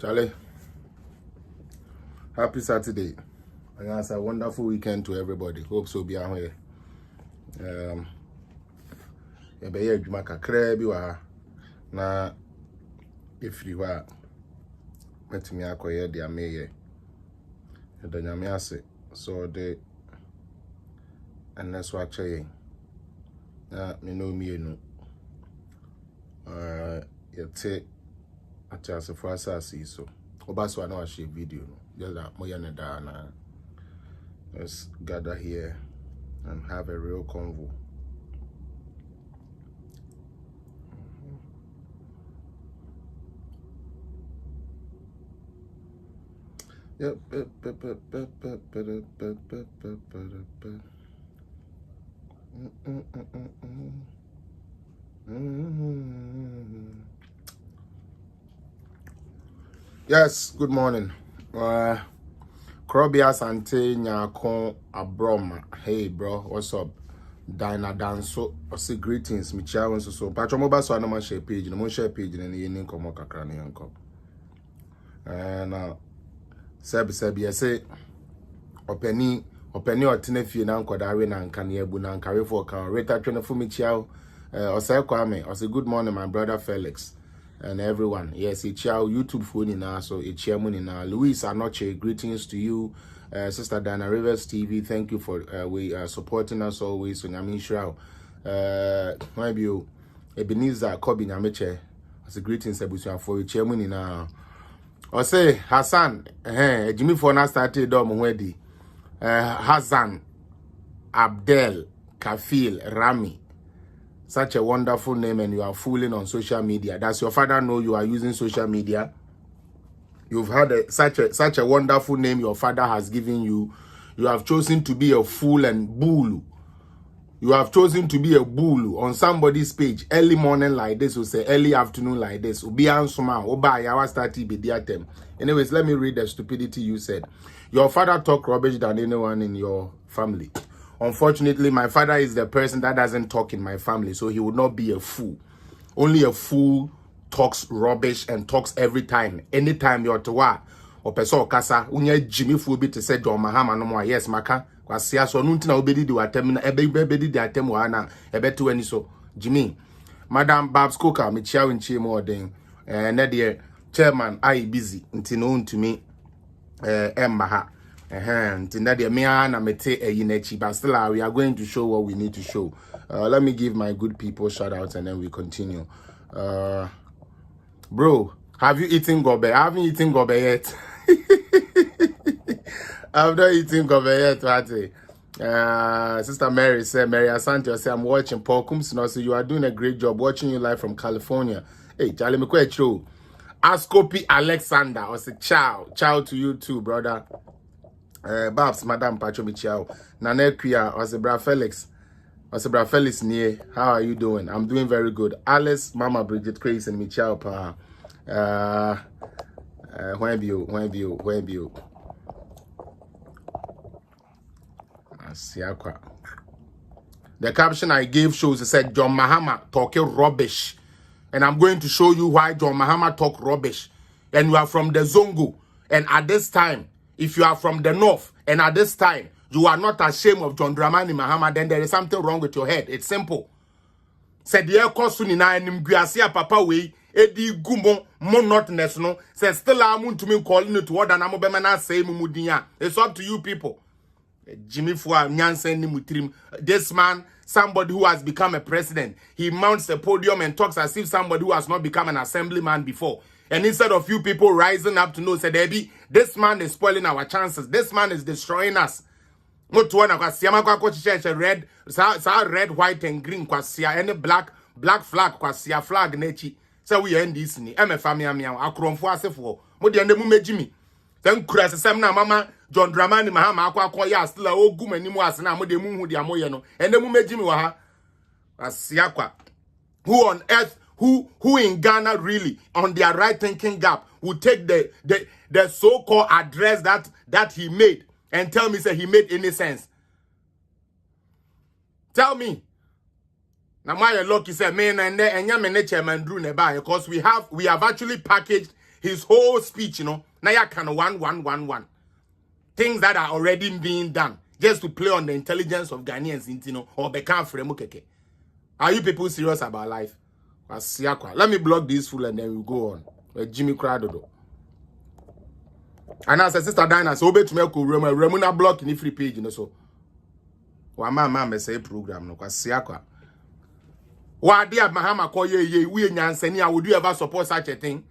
Charlie, happy Saturday. And that's a wonderful weekend to everybody. Hope so be here. Ebe ye adwuma kakra bi wa na ifiri wa metimi akoye de ameye. Edo nyame ase so de anneso akyeye. Na me no mienu. Yete atiase for asasi so. Oba so na wa share video no. Just that moya na da na. Let's gather here and have a real convo. Yep. Yes, good morning. Krobia Sante Nyako Abroma. Hey bro, what's up? Dina Danso. I say greetings. Michael so. Patro moba so na share page. No share page na ye nin komo kakra ne yanko. Na sebi say openi otene fie na nkodare na nka na ebu na nkare for kan reta twene fu Michael. Osai Kwame. I say good morning my brother Felix. And everyone, yes, it's your YouTube phone now, so it's your money now. Luis Anoche, greetings to you, Sister Dana Rivers TV. Thank you for supporting us always. So Nyamin Shrao, maybe you, Ebenezer Kobi Nyameche, as a greetings for it's your money now. Or say Hassan, Jimmy Fona started dom wedi, Hassan, Abdel, Kafil, Rami. Such a wonderful name, and you are fooling on social media. Does your father know you are using social media? You've had such a wonderful name your father has given you. You have chosen to be a fool and bull. You have chosen to be a bull on somebody's page early morning like this, or say early afternoon like this. Anyways, let me read the stupidity you said. Your father talk rubbish than anyone in your family. Unfortunately, my father is the person that doesn't talk in my family, so he would not be a fool. Only a fool talks rubbish and talks every time. Anytime you're to wa or peso kasa, unye Jimmy Fubi to say John Mahama no more. Yes, Maka. Kwasia so nuntina obedi do atem na ebedi de atem wa na ebetu ani so. Jimmy, Madam Babs Coker, me chia winchi more den. Na de chairman I busy until known to me Embaha. But still, we are going to show what we need to show. Let me give my good people shout outs and then we continue. Bro, have you eaten gobe? I haven't eaten gobe yet. I've not eaten gobe yet. Sister Mary said, Mary Asante said, I'm watching Paul Kumsino. So you are doing a great job watching you live from California. Hey, Charlie McQuay, Ascopi Alexander. I say, ciao to you too, brother. Babs, Madam Pacho Michao, Nane Kuya, Osebra Felix, near. How are you doing? I'm doing very good. Alice, Mama Bridget, Grace, and Michao Pa. When you. The caption I gave shows it said John Mahama talking rubbish, and I'm going to show you why John Mahama talk rubbish. And you are from the Zongo, and at this time. If you are from the north and at this time you are not ashamed of John Dramani Mahama, then there is something wrong with your head. It's simple. Said the kosuni na nimguasia papa we edi gumo monotonous no. Said still amun to me calling it to order na mobemana say mumudinya. It's up to you people. Jimmy Fua Nyansen ni mutrim. This man, somebody who has become a president, he mounts the podium and talks as if somebody who has not become an assemblyman before. And instead of you people rising up to know, say, Debbie, this man is spoiling our chances. This man is destroying us. Red, white, and green, any black flag, flag, nechi. So we end this ni. Akron for us for. Modi and the mumejimi. Then crash some na mama John Dramani Mahama akwa ya still a ogum ani mu asena mo de mu hu de amoye no. And the mumejimi wa ha. Asiakwa. Who on earth? Who in Ghana really on their right thinking gap would take the so-called address that he made and tell me say he made any sense? Tell me. Now my lucky say man and chairman Drew nearby because we have actually packaged his whole speech, you know, now you can 1. Things that are already being done just to play on the intelligence of Ghanaians, you know, or become fremukeke. Are you people serious about life? Let me block this fool and then we go on. Jimmy Cradodo. And as a sister Diana, so obey to me, Remuna block in the free page, you know, so. Mama say program, no, Siakwa. Why, dear Mahama, call ye, we and Yansenia, would you ever support such a thing?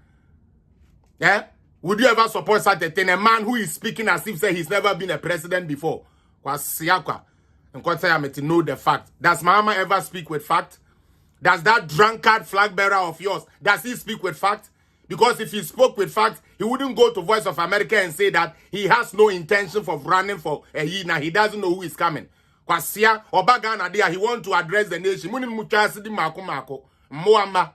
Yeah? Would you ever support such a thing? A man who is speaking as if say he's never been a president before. Siakwa. And quite say I'm to know the fact. Does Mahama ever speak with fact? Does that drunkard flag bearer of yours, does he speak with fact? Because if he spoke with fact, he wouldn't go to Voice of America and say that he has no intention of running for a year. Now he doesn't know who is coming. Kwasia, Obagana dia, he want to address the nation. Muni muchasi di mako. Moama.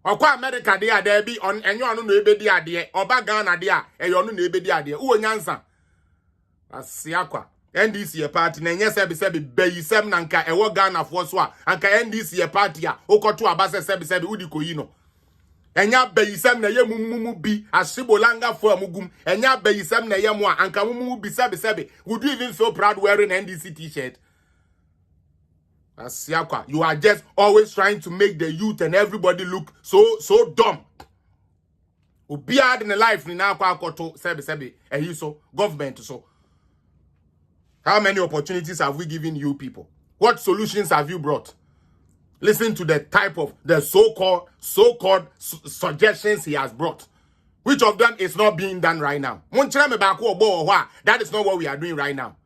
Okwa America dia, there be on, and you are no ebe dia dia. Obagana dia, and you are no ebe dia dia. Uwe nyansa. Kwasia kwa. NDC party na nye sebi beyisem nanka ewo Ghana foswa anka NDC party a okoto abase sebi udi koyino enya beyisem na ye mumu bi asibolanga fo amugum enya beyisem na ye mo anka mumu bi sebi would you even feel proud wearing NDC t-shirt? Asiakwa, you are just always trying to make the youth and everybody look so dumb. Obiad in the life ni na kwa akoto sebi ehi so government so. How many opportunities have we given you people? What solutions have you brought? Listen to the type of the so-called suggestions he has brought. Which of them is not being done right now? That is not what we are doing right now.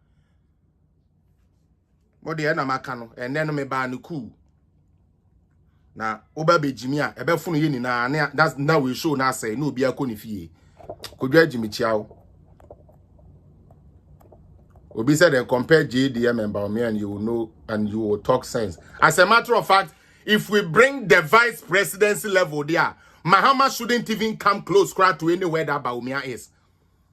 But the end of my canon, and then me ba nuku. Now, Obabe Jimia, ebe funu yini na that's now we show now say no be a konifiye. Could you Jimmy Chow? Obi said and compare JDM and Baumia and you will know and you will talk sense. As a matter of fact, if we bring the vice presidency level there, Mahama shouldn't even come close to anywhere that Baumia is.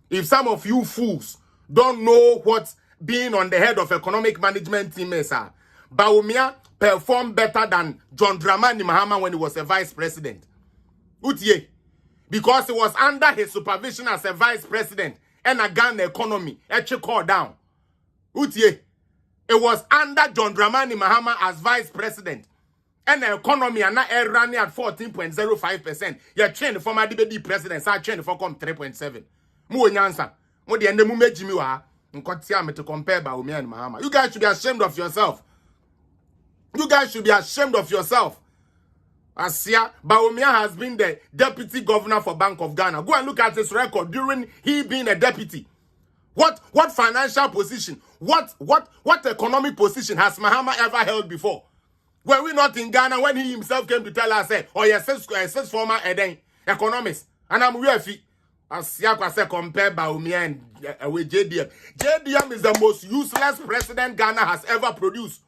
If some of you fools don't know what being on the head of economic management team is, Baumia performed better than John Dramani Mahama when he was a vice president. Utiye. Because he was under his supervision as a vice president and a Ghana economy, actually called down. Utiye. It was under John Dramani Mahama as vice president. And the economy are not running at 14.05%. You're training for my DBD president, so I trained for 3.7. Mu nyansa. Mo de ende mu mejimi wa. Nkotia me to compare Baumia and Mahama. You guys should be ashamed of yourself. You guys should be ashamed of yourself. Asia, Baumia has been the deputy governor for Bank of Ghana. Go and look at his record during he being a deputy. What financial position, what economic position has Mahama ever held before? Were we not in Ghana when he himself came to tell us, oh yes, former economist, and I'm real. Asiakwa say compare Baumia and with JDM. JDM is the most useless president Ghana has ever produced.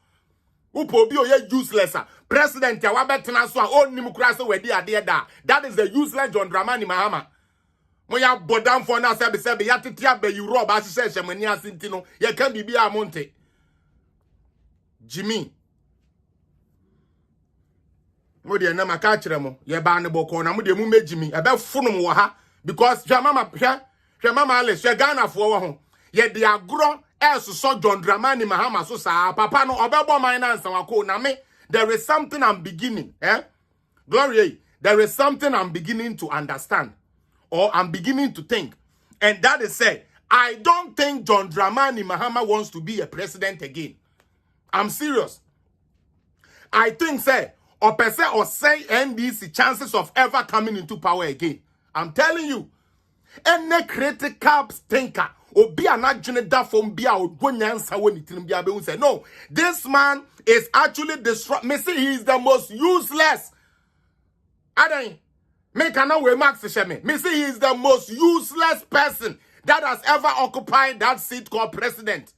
Upobio ye useless. President Yawabetina so own nimokrasi we dia da. That is the useless John Dramani Mahama. Moya bodam for na sebi ya titia be you rob as say shemani asintino ye can be a monte. Jimmy. Mo de na maka kire mo ye ba ne boko na mo de mu mejimi e be funum wo ha because hwe mama Alice hwe Ghana fo wo ho ye de agro so John Dramani Mahama so sa papa no obebo man na nsan wako na me there is something I'm beginning Glory, there is something I'm beginning to understand or I'm beginning to think, and that is say I don't think John Dramani Mahama wants to be a president again. I'm serious. I think say or per se or say NDC chances of ever coming into power again. I'm telling you, any critical thinker or be an adjunct that from be out when answer when it be say no, this man is actually me see he is the most useless. I don't make no remarks to me. Me see he is the most useless person that has ever occupied that seat called president.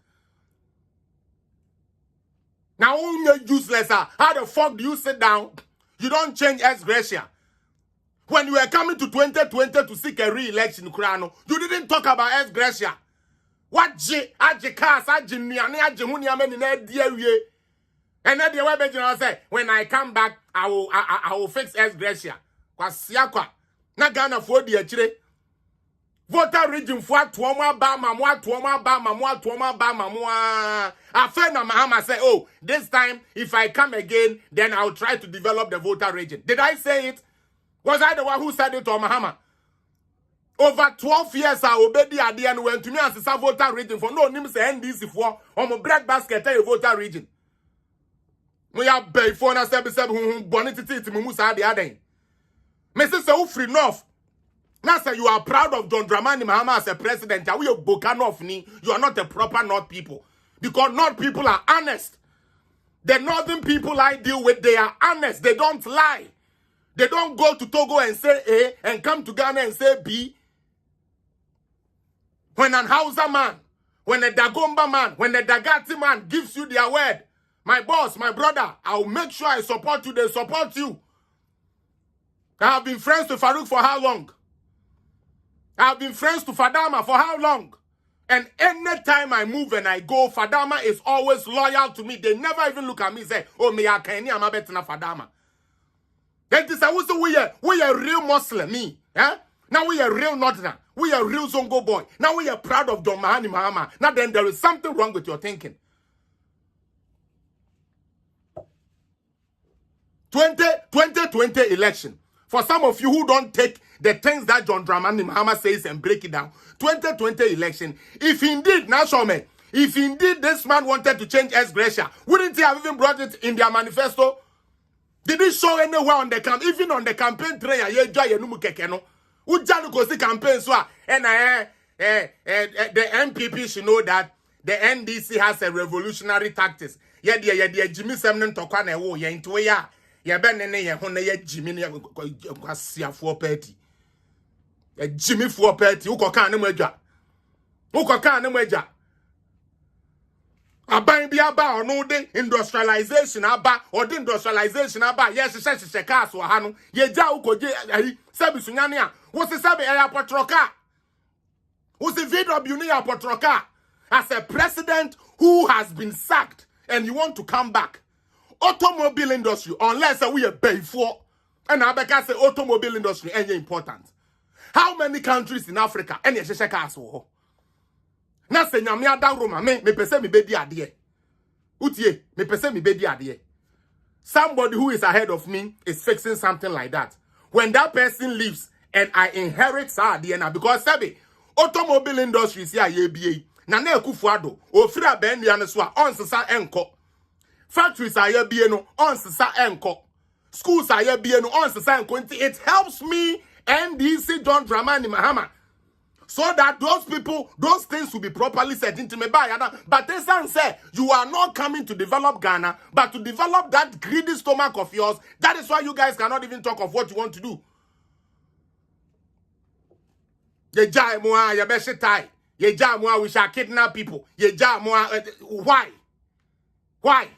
Now, you're useless. How the fuck do you sit down? You don't change ex gratia. When you were coming to 2020 to seek a re-election, you didn't talk about ex gratia. What and then the way say, when I come back, I will fix ex gratia. Na Ghana for the achire. Voter region for tuoma ba mamwa tuoma ba mamwa tuoma ba mamwa. Afena Mahama say, oh, this time if I come again, then I'll try to develop the voter region. Did I say it? Was I the one who said it to Mahama? Over 12 years, I obeyed the idea and went to me as a voter region for no name say NDC for on my bread basket a voter region. We have bay for na sebi who bonitity to Musa the other. Mrs. So free enough. Now say you are proud of John Dramani Mahama as a president. We are Bokanoff ni. You are not a proper North people. Because North people are honest. The Northern people I deal with, they are honest. They don't lie. They don't go to Togo and say A and come to Ghana and say B. When an Hausa man, when a Dagomba man, when a Dagati man gives you their word, my boss, my brother, I'll make sure I support you, they support you. I have been friends to Farouk for how long? I have been friends to Fadama for how long? And anytime I move and I go, Fadama is always loyal to me. They never even look at me and say, oh, me I can't I'm better than Fadama. That is we are real Muslim, me. Eh? Now we are real Northerner. We are real Zongo boy. Now we are proud of John Mahani Mahama. Now then there is something wrong with your thinking. 2020 election. For some of you who don't take the things that John Dramani Mahama says and break it down. 2020 election. If indeed, now show me, if indeed this man wanted to change S. Gracia, wouldn't he have even brought it in their manifesto? Did he show anywhere on the camp, even on the campaign trail? Ujanu kosi campaign so and the MPP should know that the NDC has a revolutionary tactics. Yeah, Jimmy Semnon tokwa na wo ye into ya. Ya ben ne ye ho na ye Jimmy ne kwasia for party. Jimmy for party ukoka ne mwadwa. Ukoka ne mwadwa. Aban bi aba ono de industrialization aba or the industrialization aba yes she cars wo ha no ye ja ukoje ayi service nyane a wo se sabe airport troka wo se VW ni airport troka as a president who has been sacked and you want to come back automobile industry unless we are pay for and abeka say automobile industry any important how many countries in Africa any she cars wo na se nyame ada Roma me pese me bedi ade utie me pese me bedi ade somebody who is ahead of me is fixing something like that when that person leaves and I inherit ade na because sabe automobile industry is here ye na na ekufuado ofira ben ya no so a onsesa enko factories are here no onsesa enko schools are here no onsesa enko it helps me NDC John Dramani Mahama so that those people, those things will be properly set into me by. But they say, you are not coming to develop Ghana, but to develop that greedy stomach of yours. That is why you guys cannot even talk of what you want to do. Ye jai moa, ye beshetai. Ye jai moa, we shall kidnap people. Ye jai moa, why? Why?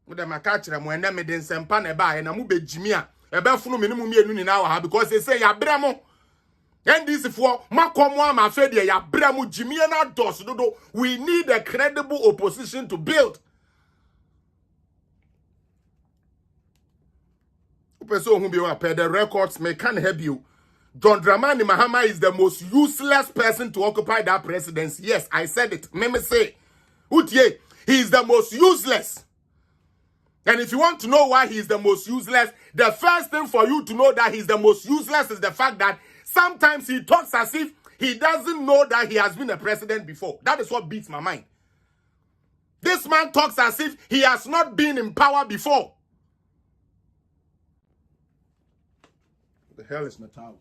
Muda makachira mwende meden sempane ba, na mube jimia. Ebe funu minimu mienu ni na waha, because they say, ya bremo. And this for Makomwa Mafedia ya Bramu Jimiana Dos Dodo. We need a credible opposition to build. Person who be the records may can help you. John Dramani Mahama is the most useless person to occupy that presidency. Yes, I said it. Let me say, Utie, he is the most useless. And if you want to know why he is the most useless, the first thing for you to know that he's the most useless is the fact that sometimes he talks as if he doesn't know that he has been a president before. That is what beats my mind. This man talks as if he has not been in power before. What the hell is Natal?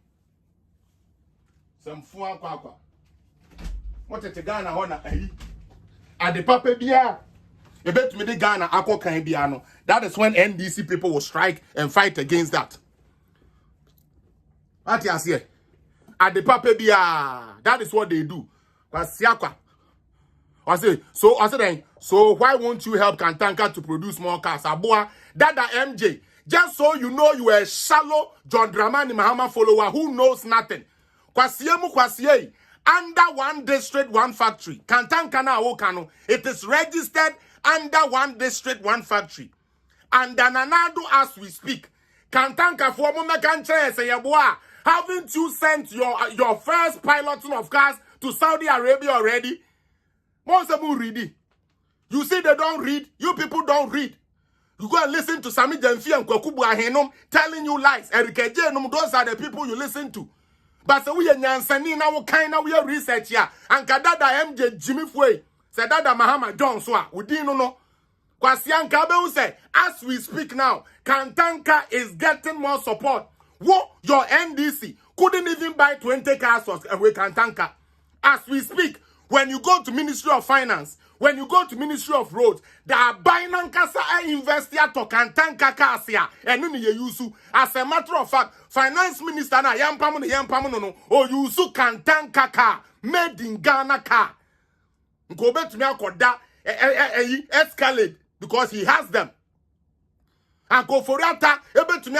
Some fua kwakwa. What is Ghana hona ahi? Ade papa bia. You bet me the Ghana akwa kan bia no. That is when NDC people will strike and fight against that. What you say? At the papa bia, that is what they do. But siakwa. I say, so why won't you help Kantanka to produce more cars? Aboa, Dada MJ, just so you know you are a shallow John Dramani Mahama follower who knows nothing. Kwasiye, under one district, one factory. Kantanka na Okano, it is registered under one district, one factory. And Dananado, as we speak, Kantanka for mama canche say yeboa. Haven't you sent your first piloting of cars to Saudi Arabia already? Most of them read it. You see they don't read. You people don't read. You go and listen to Sami Demfi and Kwakubu Ahenom telling you lies. Erike Jenum, those are the people you listen to. But so we are nyansani now kind of we are research here. And kadada MJ Jimmy Fwe said that Mahama John Swa. We didn't know. Kwasian Kabe say, as we speak now, Kantanka is getting more support. What your NDC couldn't even buy 20 cars with Kantanka. As we speak, when you go to Ministry of Finance, when you go to Ministry of Roads, they are buying Nankasa investor to Kantanka cars here. And then you use, as a matter of fact, Finance Minister na yampamu no, or you use Kantanka car, made in Ghana car. Go back to me, Escalade, because he has them. And go for that, able to me,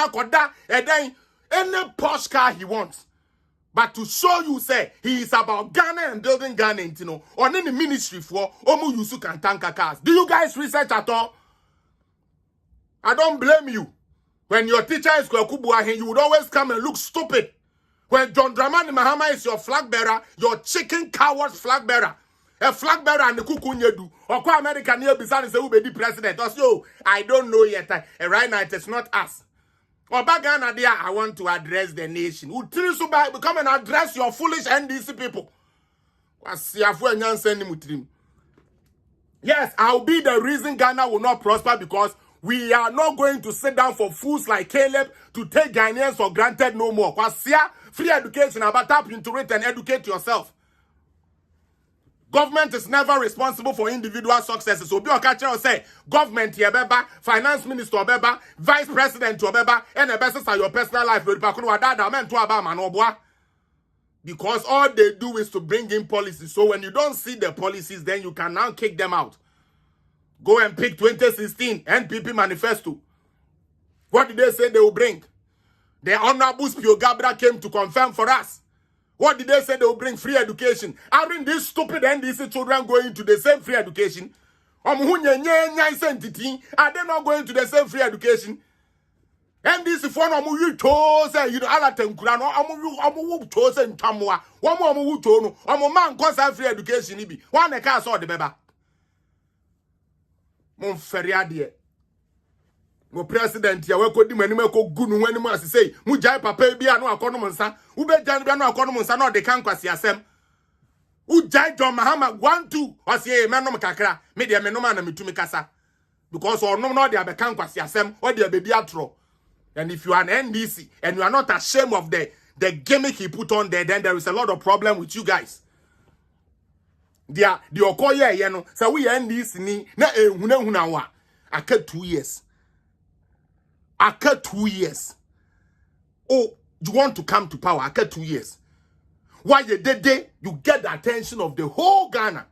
and then any posh car he wants. But to show you, say, he is about Ghana and building Ghana, you know, on any ministry for Omu Yusu Kantanka cars. Do you guys research at all? I don't blame you. When your teacher is Kwakubu, you would always come and look stupid. When John Dramani Mahama is your flag bearer, your chicken coward flag bearer. A flag bearer and the kukunyedu. Or kwa American here beside say who be the president. Also, I don't know yet. Right now, it's not us. Obagana there, I want to address the nation. Come and address your foolish NDC people. Yes, I'll be the reason Ghana will not prosper because we are not going to sit down for fools like Caleb to take Ghanaians for granted no more. Free education, about tap into it and educate yourself. Government is never responsible for individual successes. So, Biokacha say, government, yebeba, finance minister, obeba, vice president, obeba, and the best are your personal life. Because all they do is to bring in policies. So, when you don't see the policies, then you can now kick them out. Go and pick 2016 NPP manifesto. What did they say they will bring? The Honorable Spio Gabra came to confirm for us. What did they say they will bring? Free education. Aren't these stupid NDC children going to the same free education? Are they not going to the same free education? NDC for no you chose you know alatem kurano amu chose ntamwa one more amu to no man cause free education ibi one e ka so de beba mon feriade go president ya we ko di mani ko gunu wani mu asese mu jai papa bi anu akono nsa u be jan bi anu akono nsa na o de kan kwase asem u jai John Mahama 1-2 o se me nom kakra me de me nom na metumi kasa because onom na o de abekan kwase asem o de abedi atro. And if you are an NDC and you are not ashamed of the gimmick he put on there, then there is a lot of problem with you guys. The okoye you know so we NDC ni na ehuna wa aka 2 years. After 2 years. Oh, you want to come to power after 2 years. Why you did you get the attention of the whole Ghana.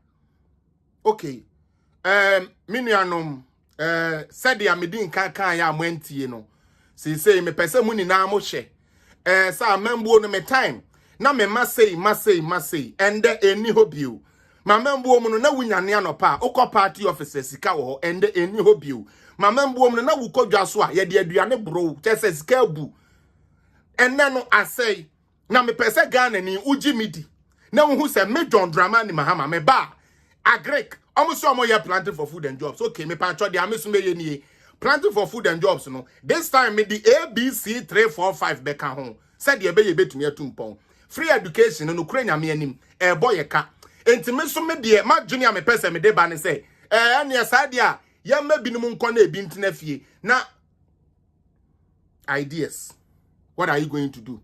Okay. Minianum said the Amidin kan ya mwenti you know. Say me pese muni na mo she. Sa membo no me time. Na me masay and any hobby. Ma membo mu no na wunyane anopa. Okọ party officer sika wo and any hobby. Ma membo mu no na wukọ dwaso a ye de aduane bro. Tese sika bu. And no I say na me pese Ghana ni uji midi. Na hu se me John Dramani Mahama me ba. Agrek. Almost so mo ye planting for food and jobs. Okay, me pa cho de amesu me ye ni. Planting for food and jobs, you know. This time, me the ABC 3, 4, 5 beka home. Said ye be to me a tumpon. Free education in Ukraine, me and him. Boy, a cat. Intimate so me dear, my junior me person me de ban say. And yes, idea. Ya me binum kone bint nephew. Now, ideas. What are you going to do?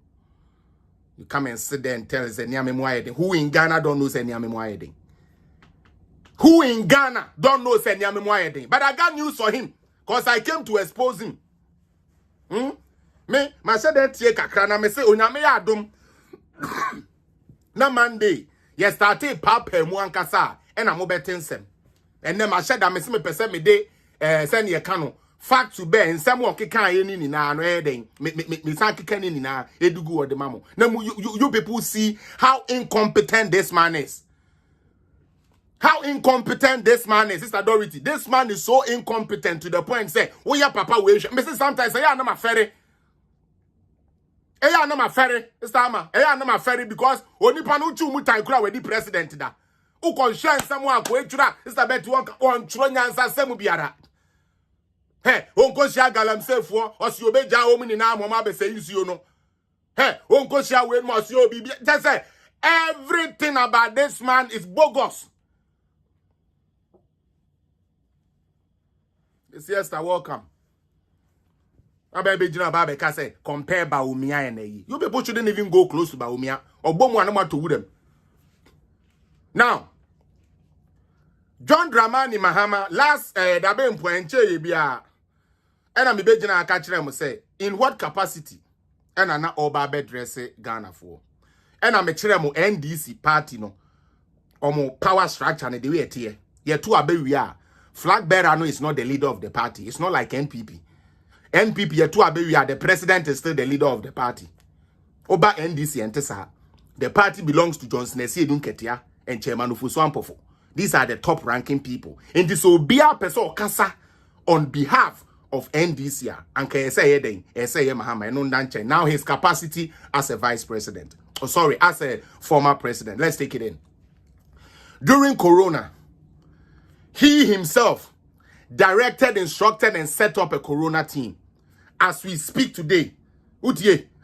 You come and sit there and tell us who in Ghana don't know say Who in Ghana don't know say But I got news for him. Because I came to expose him. Me, my said that ye kakrana me say onyame ya adom. Na Monday, ye started papa mu ankasa e na mo betensem. And then my said that me say me pese me de send ye kano fact to bear nsem wo keka ye ni na no e den me san keka ni na edugu ode mamo. Na you people see how incompetent this man is. How incompetent this man is, Sister Dorothy. This man is so incompetent to the point say, oh yeah, Papa, we say sometimes say, yeah, no, my ferry. Eya na ma ferry, Stama. Eya na ma ferry because onipa no chu mu tan kura we di president da. U conscience someone ko etura, Mr. on tro nyansa semu biara. Hey, onko sia galamsefo, osi obeja omu ni na amoma be say nsuo no. Hey, onko sia we mo osi obi. Just say everything about this man is bogus. Sister, welcome. Ababe jina babe ka say compare Baumia and Eyi. You people shouldn't even go close to Baumia or Bomu and to them. Now, John Dramani Mahama last dabe mpoenche bia and I'm bejina catch them say in what capacity and ana oba bedress Ghana for and I'm a chiremo NDC party no omo power structure and the way it here. Ye two abe we are. Flag bearer no is not the leader of the party. It's not like NPP. NPP ye two abe we are. The president is still the leader of the party. Oba NDC and Tessa. The party belongs to Johnson Esi Dunketia and Chairman Ufusuampofo. These are the top ranking people. And this will be a person kasa on behalf of NDC. And Mahama. Now his capacity as a vice president. Oh, sorry, as a former president. Let's take it in. During Corona, he himself directed, instructed, and set up a Corona team. As we speak today,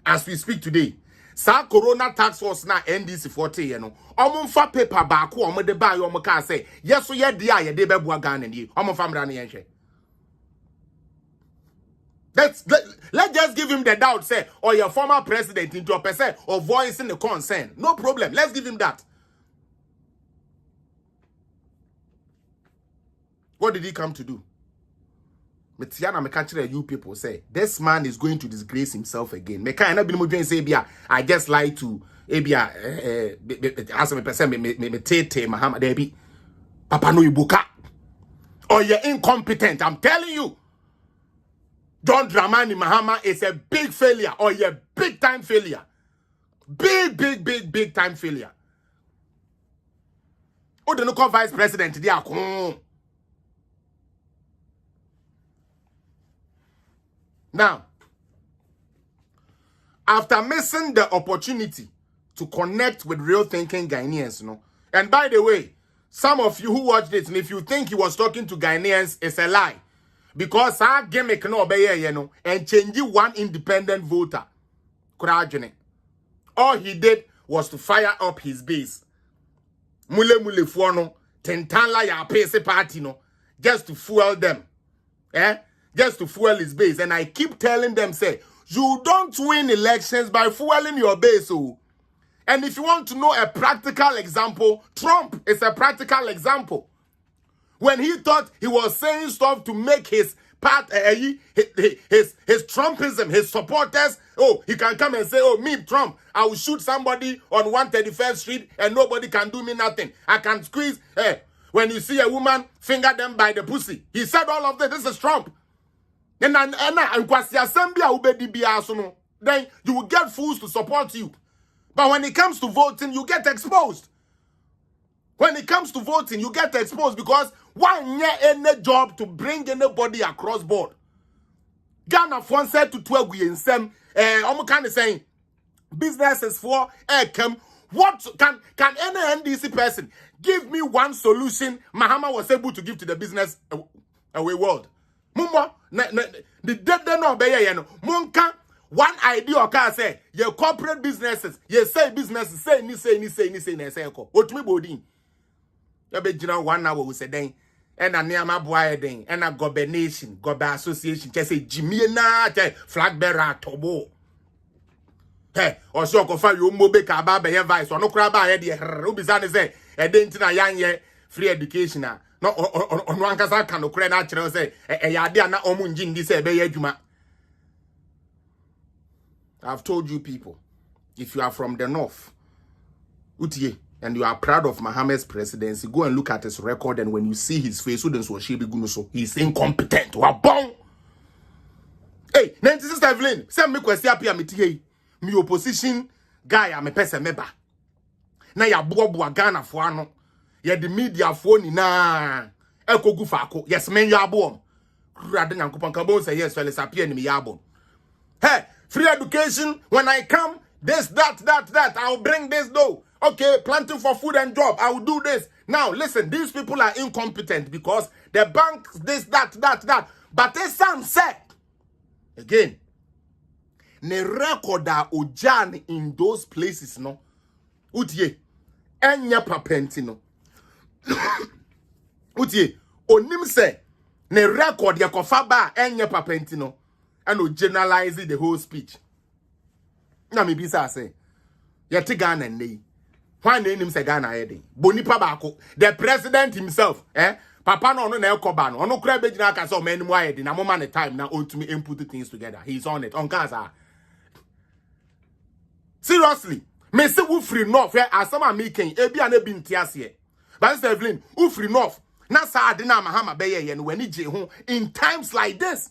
as we speak today, sa Corona task force na NDC 40 you know. Omunfa paper back omo de buy omo ka say yes so ye dia ye de beboa Ghana ni. Omo famra na yenhwe. Let's just give him the doubt say or your former president into a person or voicing the concern. No problem. Let's give him that. What did he come to do? Metiana me catch you people say this man is going to disgrace himself again. Me can not be more say bia I just like to ebia as me person me tete Mahama debi papa no ibuka or you're incompetent. I'm telling you, John Dramani Mahama is a big failure or you're big time failure. Big time failure. Oh, the no vice president they are now, after missing the opportunity to connect with real thinking Ghanaians, you know, and by the way, some of you who watched this, and if you think he was talking to Ghanaians, it's a lie. Because our gimmick no obey, you know, and change one independent voter. All he did was to fire up his base. Mule fuano, tentanla ya pese party, no, just to fuel them. Just to fuel his base. And I keep telling them, say, you don't win elections by fueling your base. Oh. And if you want to know a practical example, Trump is a practical example. When he thought he was saying stuff to make his part, his Trumpism, his supporters, oh, he can come and say, oh, me, Trump, I will shoot somebody on 131st Street and nobody can do me nothing. I can squeeze, when you see a woman, finger them by the pussy. He said all of this. This is Trump. Then you will get fools to support you. But when it comes to voting, you get exposed. When it comes to voting, you get exposed because one year any job to bring anybody across board. Ghana one said to 12 years some I'm kind of saying businesses for come. What can any NDC person give me one solution Mahama was able to give to the business away world? Mumbo, the dead no be ye no. Munka one idea or can say your corporate businesses, you say businesses say ni say ko. Otumi bodin. You be jina 1 hour we say den and a neama boy den and a governation, gobe association just say Jimmy na flag bearer tobo. Hey, or so ko fa you mo be ka ba be vice or no kra ba ye de obizane say e den tina yan ye free education a. No, on one casa can Ukraine natural say, a na omunjin this a I've told you people, if you are from the north, Utie, and you are proud of Mahama's presidency, go and look at his record, and when you see his face, he's incompetent. Hey, Nancy Sister Evelyn, send me question up me opposition guy, I'm a person member. Now ya bobo Ghana for ano. Ye the media phone na eko gufako yes men ya abom rade nyankopon ka bon say yes Felix apia ni me ya abom hey Free education, when I come, this, that, I'll bring this though. Okay, planting for food and job, I will do this. Now, listen, these people are incompetent because the bank, this, that. But they some say, again, ne record ojan in those places, no. Utie, enya papenti, no. Utie, onim say, ne record ya kofaba enya papenti, no. And no generalize the whole speech. Na me bisa say, yeti Ghana nei. Why name say Ghana heading? Bonipa bako. The president himself, Papa no ekoba no. Ono kura bejina ka so many more heading. Na moma the time na to me input things together. He's on it. On casa. Seriously, me say we free north here as some making ebi an ebi ntiase. But Evelyn, we free north. Na sa ade na Mahama beye ye no wani je ho in times like this.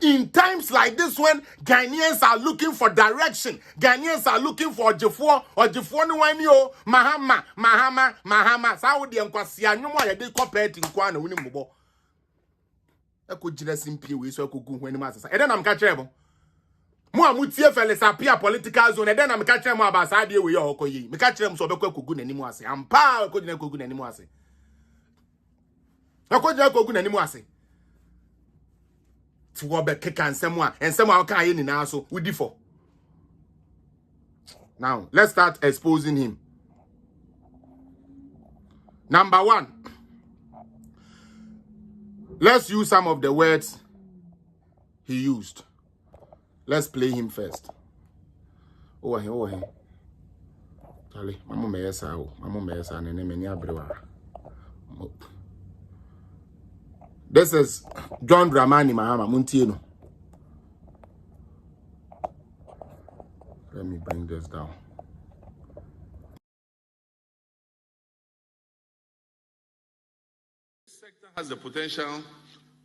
In times like this, when Ghanaians are looking for direction, Ghanaians are looking for Jefo or Jefo no one yo Mahama. Saudi and Kwasia no more they compared in Kwana Winimobo. I could just simply we so could go when master. And then I'm catchable. More mutia fellas appear political zone, and then I'm catching more about Saudi we all call ye. Me catch them so could go anymore. I'm power couldn't go anymore. I couldn't go anymore. To go back and someone can in now so we differ. Now let's start exposing him. Number one, let's use some of the words he used. Let's play him first. Oh hey. Charlie, Mama Mesa, and many abrewa. This is John Dramani Mahama Muntino. Let me bring this down. This sector has the potential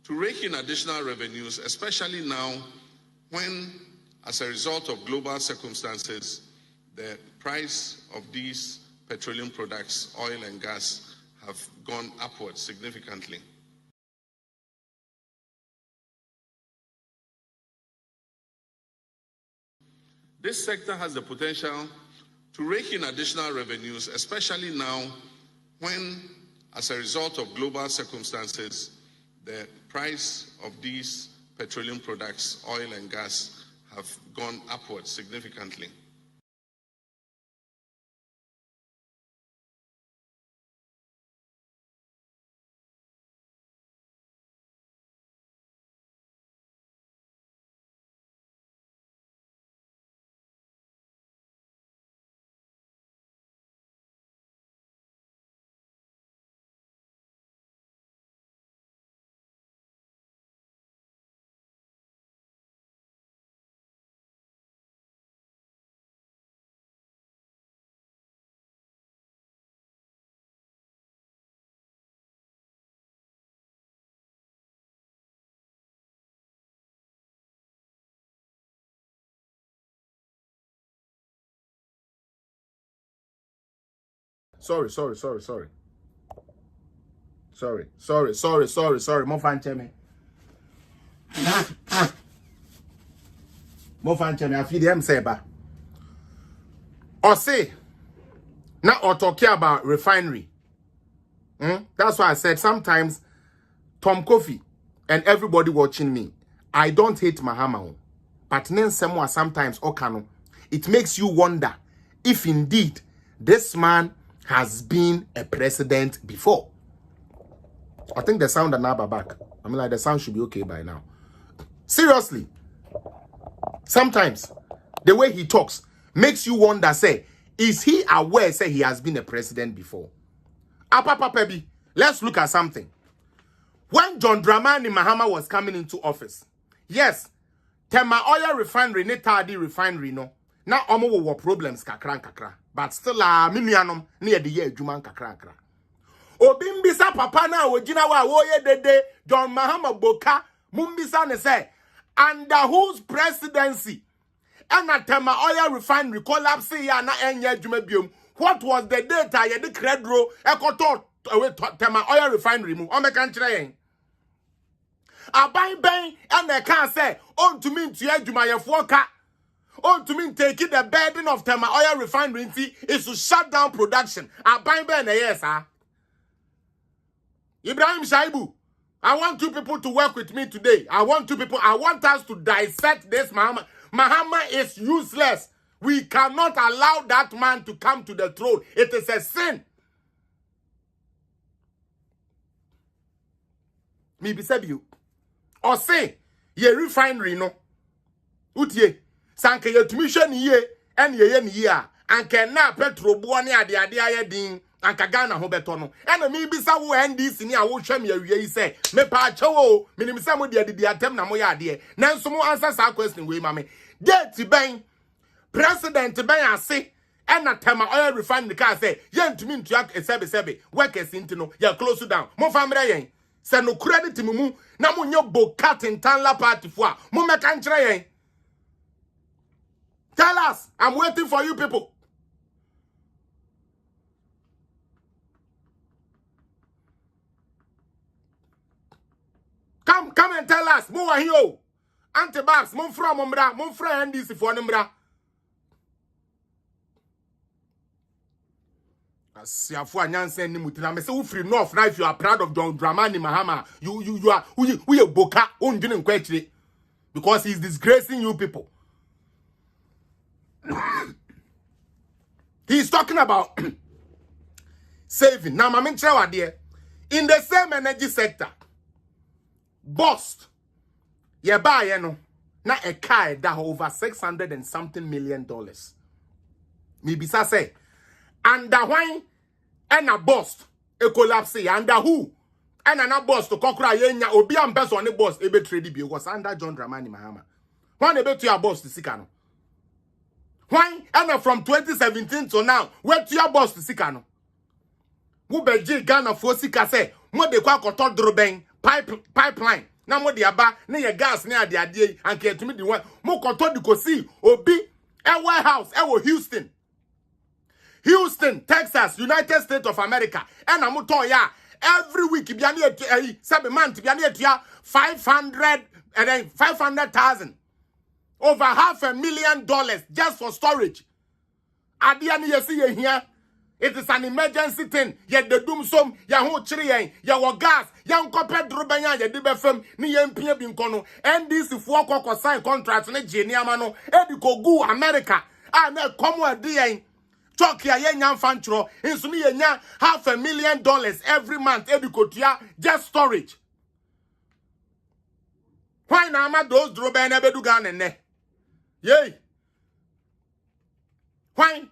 to rake in additional revenues, especially now when, as a result of global circumstances, the price of these petroleum products, oil and gas, have gone upwards significantly. This sector has the potential to rake in additional revenues, especially now when, as a result of global circumstances, the price of these petroleum products, oil and gas, have gone upwards significantly. Sorry. Mo fan cheme. I feel them say ba. Or say, now or talking about refinery. That's why I said sometimes Tom Kofi and everybody watching me, I don't hate Mahama. But then sometimes Okano, it makes you wonder if indeed this man has been a president before. I think the sound are now back. I mean, like the sound should be okay by now. Seriously. Sometimes the way he talks makes you wonder, say, is he aware, say, he has been a president before? Pebi, let's look at something. When John Dramani Mahama was coming into office, yes, Tema oil refinery, Netadi refinery, no. Now, omo wo problems kakra. But still, minianum near the year Juman kakra. Obimbisa papa na ojina wa woye dede John Mahama Boka mumbisa ne say under whose presidency and Tema oil refinery collapse ya na enye adwuma biom. What was the data ye de credro ekoto Tema oil refinery mu o meka nkyere yen Aban ben and they can say, on to mean to Yajumayafo ka. On to mean taking the burden of Tema Oil Refinery is to shut down production. Aban ben yes, sir. Ibrahim Shaibu, I want 2 people to work with me today. I want us to dissect this Mahama. Mahama is useless. We cannot allow that man to come to the throne. It is a sin. Me be said you. Or say, ye refinery no. Utie. Sanke ye tumission ye, and ye ya. Anke na petro buani adi din. Anka Ghana ho betono. And me be sa wo NDC ni a wo hwam ya wie say. Me pa chewo. Minim sa mo de atem na mo ya ade. Nanso mo answer sa question we ma me. Date ben. President ben ase. And na Tema Oil Refinery car say. Yen tumi ntua sebe. Workers intino. Ya close down. Mo famre yen. Se no credit mumu na mo nyo bokat in tanla party fo a mo meka nkyere yen. Tell us, I'm waiting for you people. Come and tell us. Mo wa here. Anti-Babs, mo fra NDC for mbra. Asiafo anyansen ni mutina me say wo free north now if you are proud of John Dramani Mahama you are we boka ondwene nkwachire because he is disgracing you people. He is talking about saving. Now mama nkyere wade in the same energy sector. Bust ye buy ye no na a car that over $600 and something million. Me bisa say under why and a bust a collapse under who and an bust to kokra yenya obi am person on the bust ebe trade bi was under John Dramani Mahama. When ebe to your boss to Sikano. Why and from 2017 to now where to your boss to Sikano. Wo beji Ghana for Sika say mo de kwa koto droben pipeline na mo de aba na ye gas na ade ade anke tumi di one mo koto di kosi obi e warehouse e wo Houston, Texas, United States of America. And I'm ya every week biani 7 months biani 500,000 over $500,000 just for storage. Adiani you see here. It is an emergency thing. Yet the doom some ya ho chiri ya wo gas ya nkope drobanya ya dibe fam ni ya mpia bi nkono NDC fo kokko sign contract ne jeniama no ediko gu America a na komo adi talk ya yen fanchro insumi yenya $500,000 every month edikotia just storage. Why na ma those drobe na bedu Ghana ne? Yay. Why?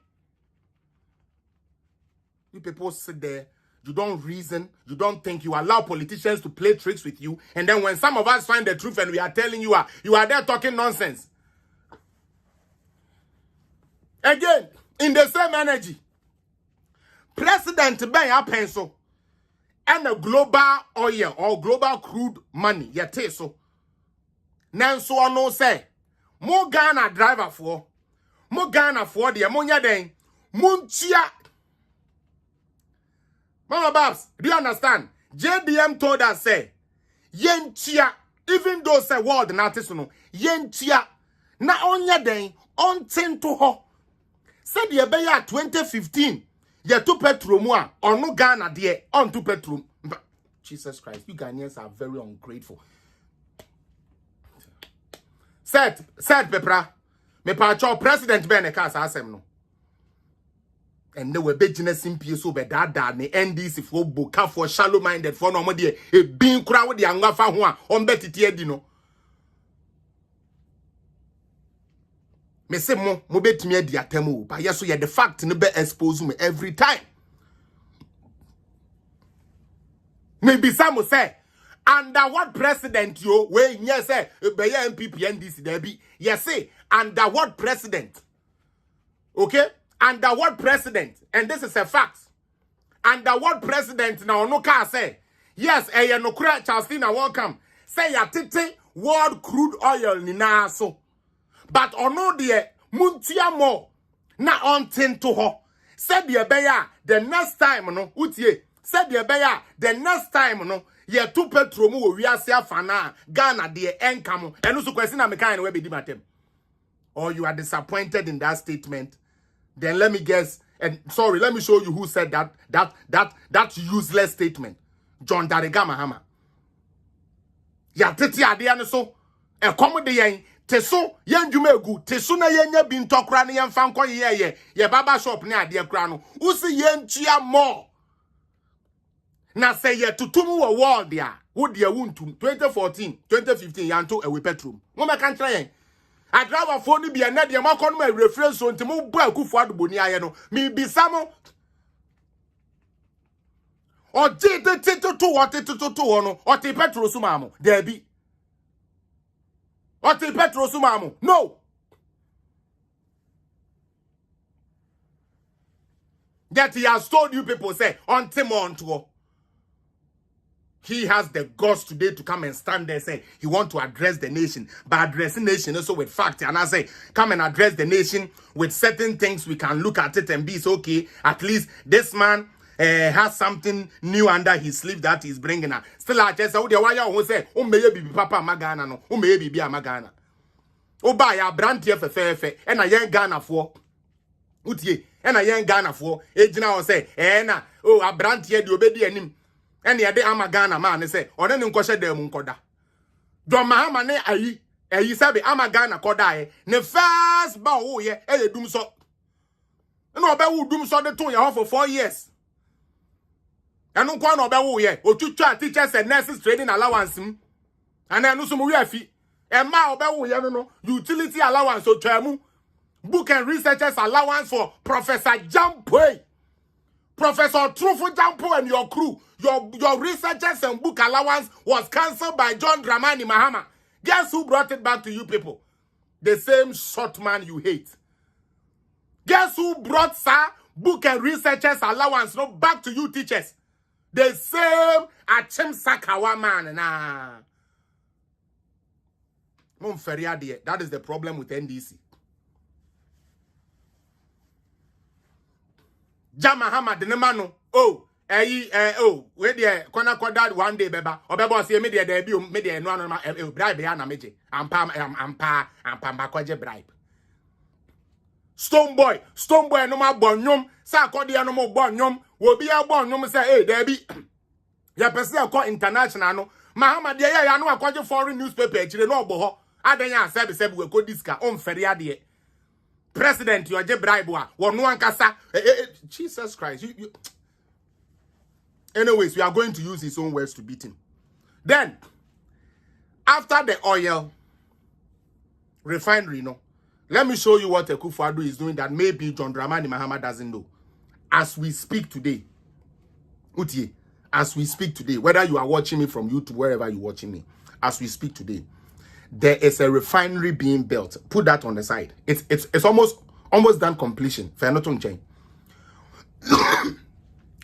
You people sit there, you don't reason, you don't think, you allow politicians to play tricks with you, and then when some of us find the truth and we are telling you are there talking nonsense. Again, in the same energy, President Ben pencil and the global oil or global crude money, yete so. Nanso no say, mo Ghana driver for, mo Ghana for the ammonia den, munchia. Mama Babs, do you understand? JDM told us say, yenchia, even though say word natis no, yenchia, na onya den, on 10 to ho. Said ye be ya 2015, ye to petrol mua, or no Ghana de, on to petrol. Jesus Christ, you Ghanaians are very ungrateful. Said Pepra, me pa cho President Beneka asem no. And they were business simply so be dada ne NDC for boka for shallow minded for no mo de e bin kura wo de angafa ho a on betiti adi no. Me say mo betimi adi atemu ba yeso ye the fact no be expose me every time. Maybe some say under what president yo we yes say be MPP NDC there be yes say under what president? Okay? Under what president? And this is a fact. Under what president now no car say? Yes, no kura Charlestina welcome. Say ya tete world crude oil ni na so. But ono de muntia mo na on tin to ho. Said the beya the next time no utie. Said the beya the next time no ye two petrol mu we ase afana Ghana de enkamo eno so kwesi na meka na we be di matem. Or you are disappointed in that statement, then let me guess, and sorry, let me show you who said that useless statement. John Darega Mahama. Ya tete ade ane so e komo de yen te so yen dwuma egu te so na yen nya bi ntokra ne yen fa nko ye baba shop ne ade kra no usi yen tua more na say ye tutum wo world dia wo dia wuntum 2014 2015 yanto ewe petrol mo me kan kra yen a driver phone bi na de makọ no reference so ntimo bu akufo adoboni aye no mi bisamo o jete to what to no o te petrol sumamo there be o te petrol sumamo no that he has told you people say on Timonto. He has the guts today to come and stand there and say he want to address the nation, but addressing nation also with fact. And I say, come and address the nation with certain things we can look at it and be so okay. At least this man has something new under his sleeve that he's bringing out. Still, I just say, who say, may be Papa Magana, no, may be Magana. Oh, buy a brand here for fair, and a young Ghana for. Utie, and a young Ghana for. Ejina say, na, oh, a brand here, the obedi and him. And the Amagana man say, or then Nkosha de Munkoda. John Mahama ne ayi sabe Amagana koda ne first bow ye dum so. No be wo dum so de to ye for 4 years. And no kwa no be wo ye otutu teachers and nurses training allowance and then no so we afi. E ma obe wo ye no utility allowance o twamu. Book and researchers allowance for Professor Jampoy. Professor Trufu Jampo and your crew, your researchers and book allowance was cancelled by John Dramani Mahama. Guess who brought it back to you people? The same short man you hate. Guess who brought book and researchers allowance back to you teachers? The same Achim Sakawa man. That is the problem with NDC. Jamahama de nemano we dey kona koda one day beba obebo say me dey there bi me dey no no bribe ya na meje ampa makoje bribe stone boy no ma bonyom sa akode ya no mo bonyom wo bi ya bonyom say there bi ya pese akọ international no Mahama de ya no akoje foreign newspaper chire no ogbo ho adan ya sebe we ko diska on fere ade president you je bribe wa wonu ankasa Jesus Christ you anyways we are going to use his own words to beat him. Then after the oil refinery let me show you what Akufo-Addo is doing that maybe John Dramani Mahama doesn't know. As we speak today, Utie, as we speak today, whether you are watching me from YouTube, wherever you're watching me, as we speak today, there is a refinery being built. Put that on the side. It's almost done completion. Fair not on chain.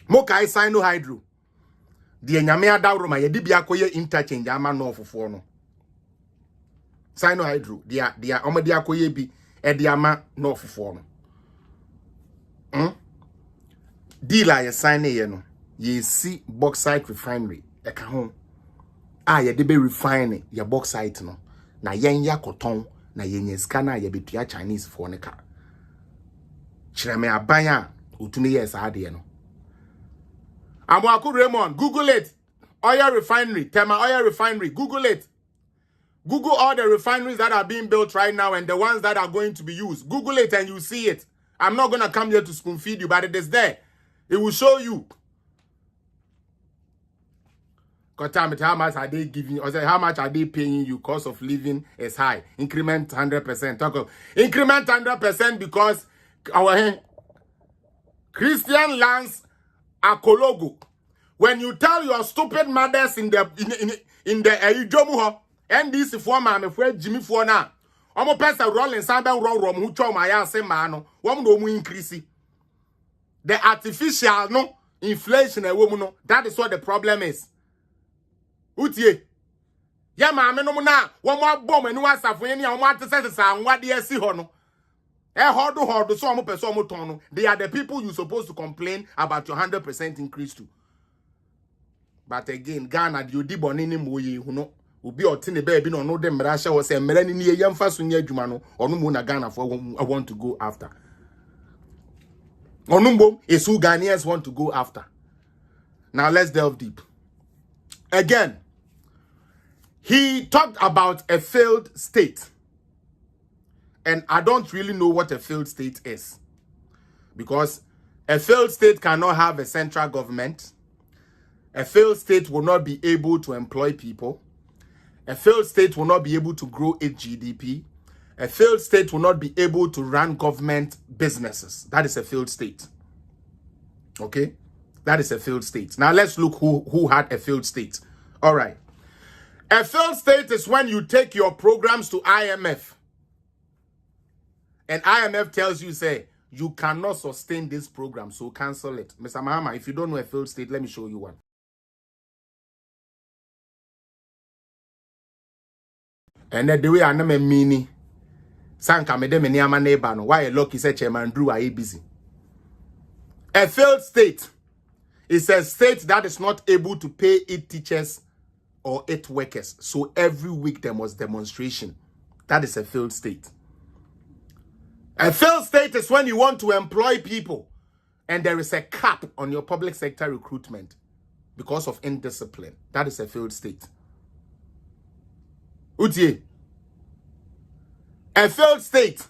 Mokai Sino Hydro. The Nyamea Dauroma Yedibia Koye interchange ama no for no. Sino Hydro. Dia Omadia Koye bi Ediama no for no. Dealer ye sign ye no. Ye see bauxite refinery. Eka home. Ye debe refine ye bauxite no. Na yen ya koton na yen scanner ye betua Chinese for ne ka. Chireme abanya utune yes ade no. Amwaku Raymond, Google it. Oil refinery, Tema oil refinery, Google it. Google all the refineries that are being built right now and the ones that are going to be used. Google it and you see it. I'm not going to come here to spoon feed you, but it is there. It will show you. How much are they giving you? Or say, how much are they paying you? Cost of living is high. Increment 100%. Talk of increment 100% because our Christian lands are Kologo. When you tell your stupid mothers in the Ijomuho and this former I'm afraid Jimmy for now. Omo pesa rolling samba rom who chow my ass mano. One no mu increase. The artificial no inflation a woman no. That is what the problem is. Utie. Ya ma me no na one more bomb and was afo any o ma tese sa nwa de asi ho no. Hodo so omo person omo ton no. They are the people you supposed to complain about your 100% increase to. But again, Ghana, you di bonini moye, who know, will be or tinny baby, no, them, Rasha was a Melanie, young fast when Jumano, or no moon, Ghana for I want to go after. Onumbo is who Ghanaians want to go after. Now let's delve deep. Again, he talked about a failed state. And I don't really know what a failed state is. Because a failed state cannot have a central government. A failed state will not be able to employ people. A failed state will not be able to grow its GDP. A failed state will not be able to run government businesses. That is a failed state. Okay? That is a failed state. Now let's look who had a failed state. All right. A failed state is when you take your programs to IMF. And IMF tells you, say, you cannot sustain this program, so cancel it. Mr. Mahama, if you don't know a failed state, let me show you one. And then the way I know me mini, Sanka me dem ni ama neighbor no. Why a lucky say Chairman Drew are busy. A failed state is a state that is not able to pay its teachers or its workers. So every week there was demonstration. That is a failed state. A failed state is when you want to employ people and there is a cap on your public sector recruitment because of indiscipline. That is a failed state. Utie. A failed state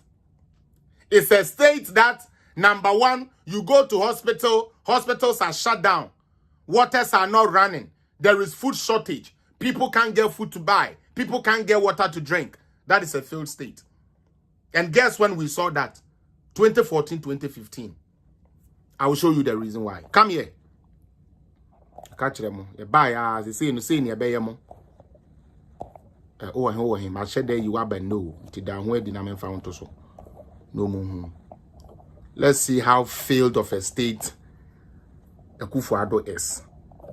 is a state that, number one, you go to hospital, hospitals are shut down, waters are not running, there is food shortage, people can't get food to buy, people can't get water to drink. That is a failed state. And guess when we saw that? 2014, 2015. I will show you the reason why. Come here. Catch them. You buy as they say in the scene, you buy them. Oh, him. I said there you are, but no. Down where did found to so. No more. Let's see how failed of a state a Kufuado is.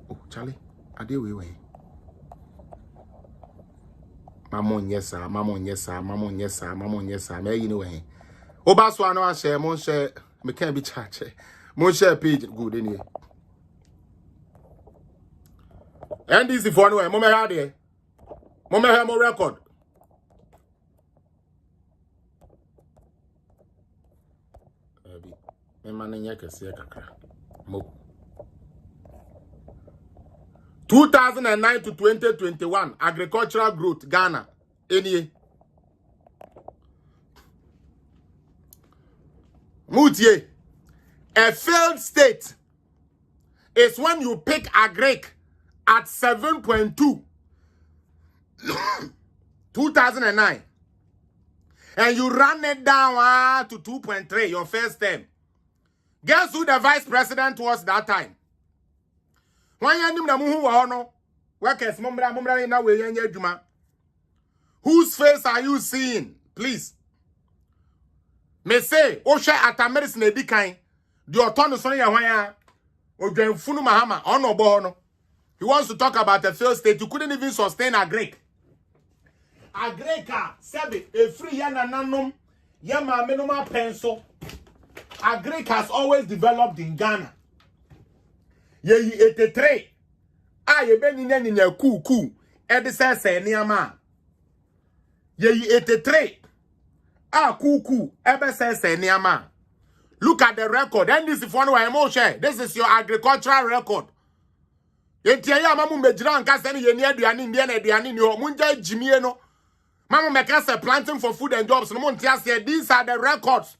Oh, Charlie, are they way? Mamon, yes, sir. Mamon, yes, sir. Mamon, yes, sir. Mamon, yes, sir. May you know way. Obaswa no share, mon share, me can't be charged. Mon share page good in here. And this is for no way. Mama had it. Mama have more record. Me man in yaka see kakra. Mo. 2009 to 2021 agricultural growth Ghana. Any. Mutie. A failed state is when you pick agric at 7.2. 2009. And you run it down to 2.3, your first term. Guess who the vice president was that time? Whose face are you seeing? Please. Me say, Osha Atamiris Nedikai, the autonomous Mahama, Bono. He wants to talk about the failed state. You couldn't even sustain a Greek. A Greeka, Sabi, a free Yananum, Yama Minoma pencil. A Greek has always developed in Ghana. Ye 83. Ye been in a coup, Edison say Niama. Ye 83. Kuku, ever says Niama. Look at the record. And this is one way emotion. This is your agricultural record. Yentia mamu mejran kasani yenia duani ndiane duani ni munja jimieno. Mamu mekase planting for food and jobs. No muntia say these are the records.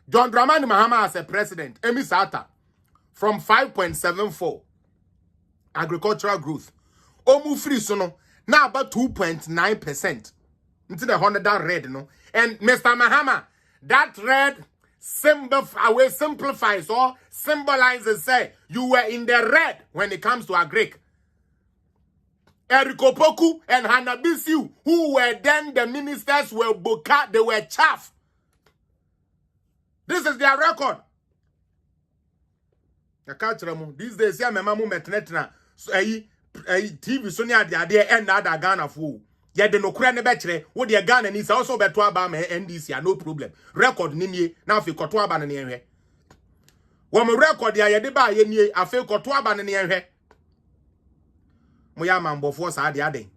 John Dramani Mahama as a president, Emi Sata, from 5.74 agricultural growth. Omu free sono now about 2.9%. Into the 100 that red, no. And Mr. Mahama, that red simplifies or symbolizes, say, you were in the red when it comes to agric. Eriko Poku and Hanabisiu, who were then the ministers, were boca, they were chaff. This is their record. These days, yeah, my mamu metnetina. TV Sonia the idea and other Ghana fool. Yet the no crane betray, what the Ghana is also better about NDC, no problem. Record Nini, now if you got to ban anyway. Wo me record ya ye de ba ye nie afi koto aba ne hwe. Mo ya mambofo sa ade ade.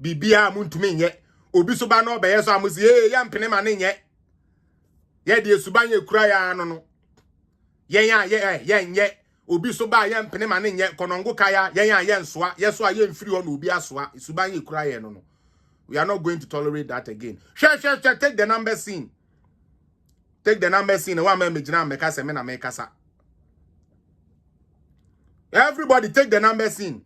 Bibia muntumi nye. Obi so ba no be ye so amusi ya mpene ma ne nye. Ye de subanye kura ya no no. Ye nye. Obi so ba ye mpene ma ne nye konongo kaya ye nsoa ye so ye mfiri ho no obi asoa subanye kura ye no no. We are not going to tolerate that again. Share. Take the number scene. Take the number scene. One man mejina meka se me na meka sa. Everybody take the number scene.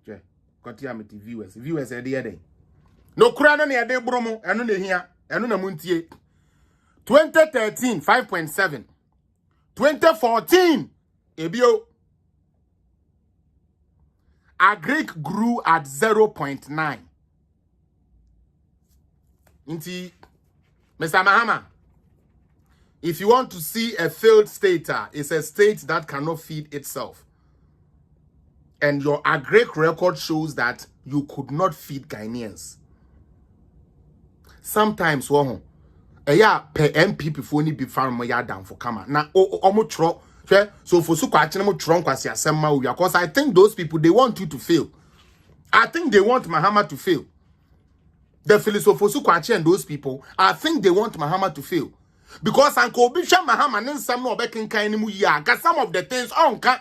Okay. Continue with the viewers. Viewers are there. No kura no ne de bromo. Eno ne hia. Eno na muntie. 2013 5.7. 2014 ebio. Agric grew at 0.9. Inti, Mr. Mahama, if you want to see a failed state, it's a state that cannot feed itself. And your agric record shows that you could not feed Ghanaians. Sometimes, per MP before ni be farm ya down for kama. Na omo so for so kwachine mo tron kwasi asema uya, because I think those people, they want you to fail. I think they want Mahama to fail. The philosopher kwachi and those people, I think they want Mahama to fail. Because Uncle Bishop Mahama and some no back in kind of ya got some of the things on can.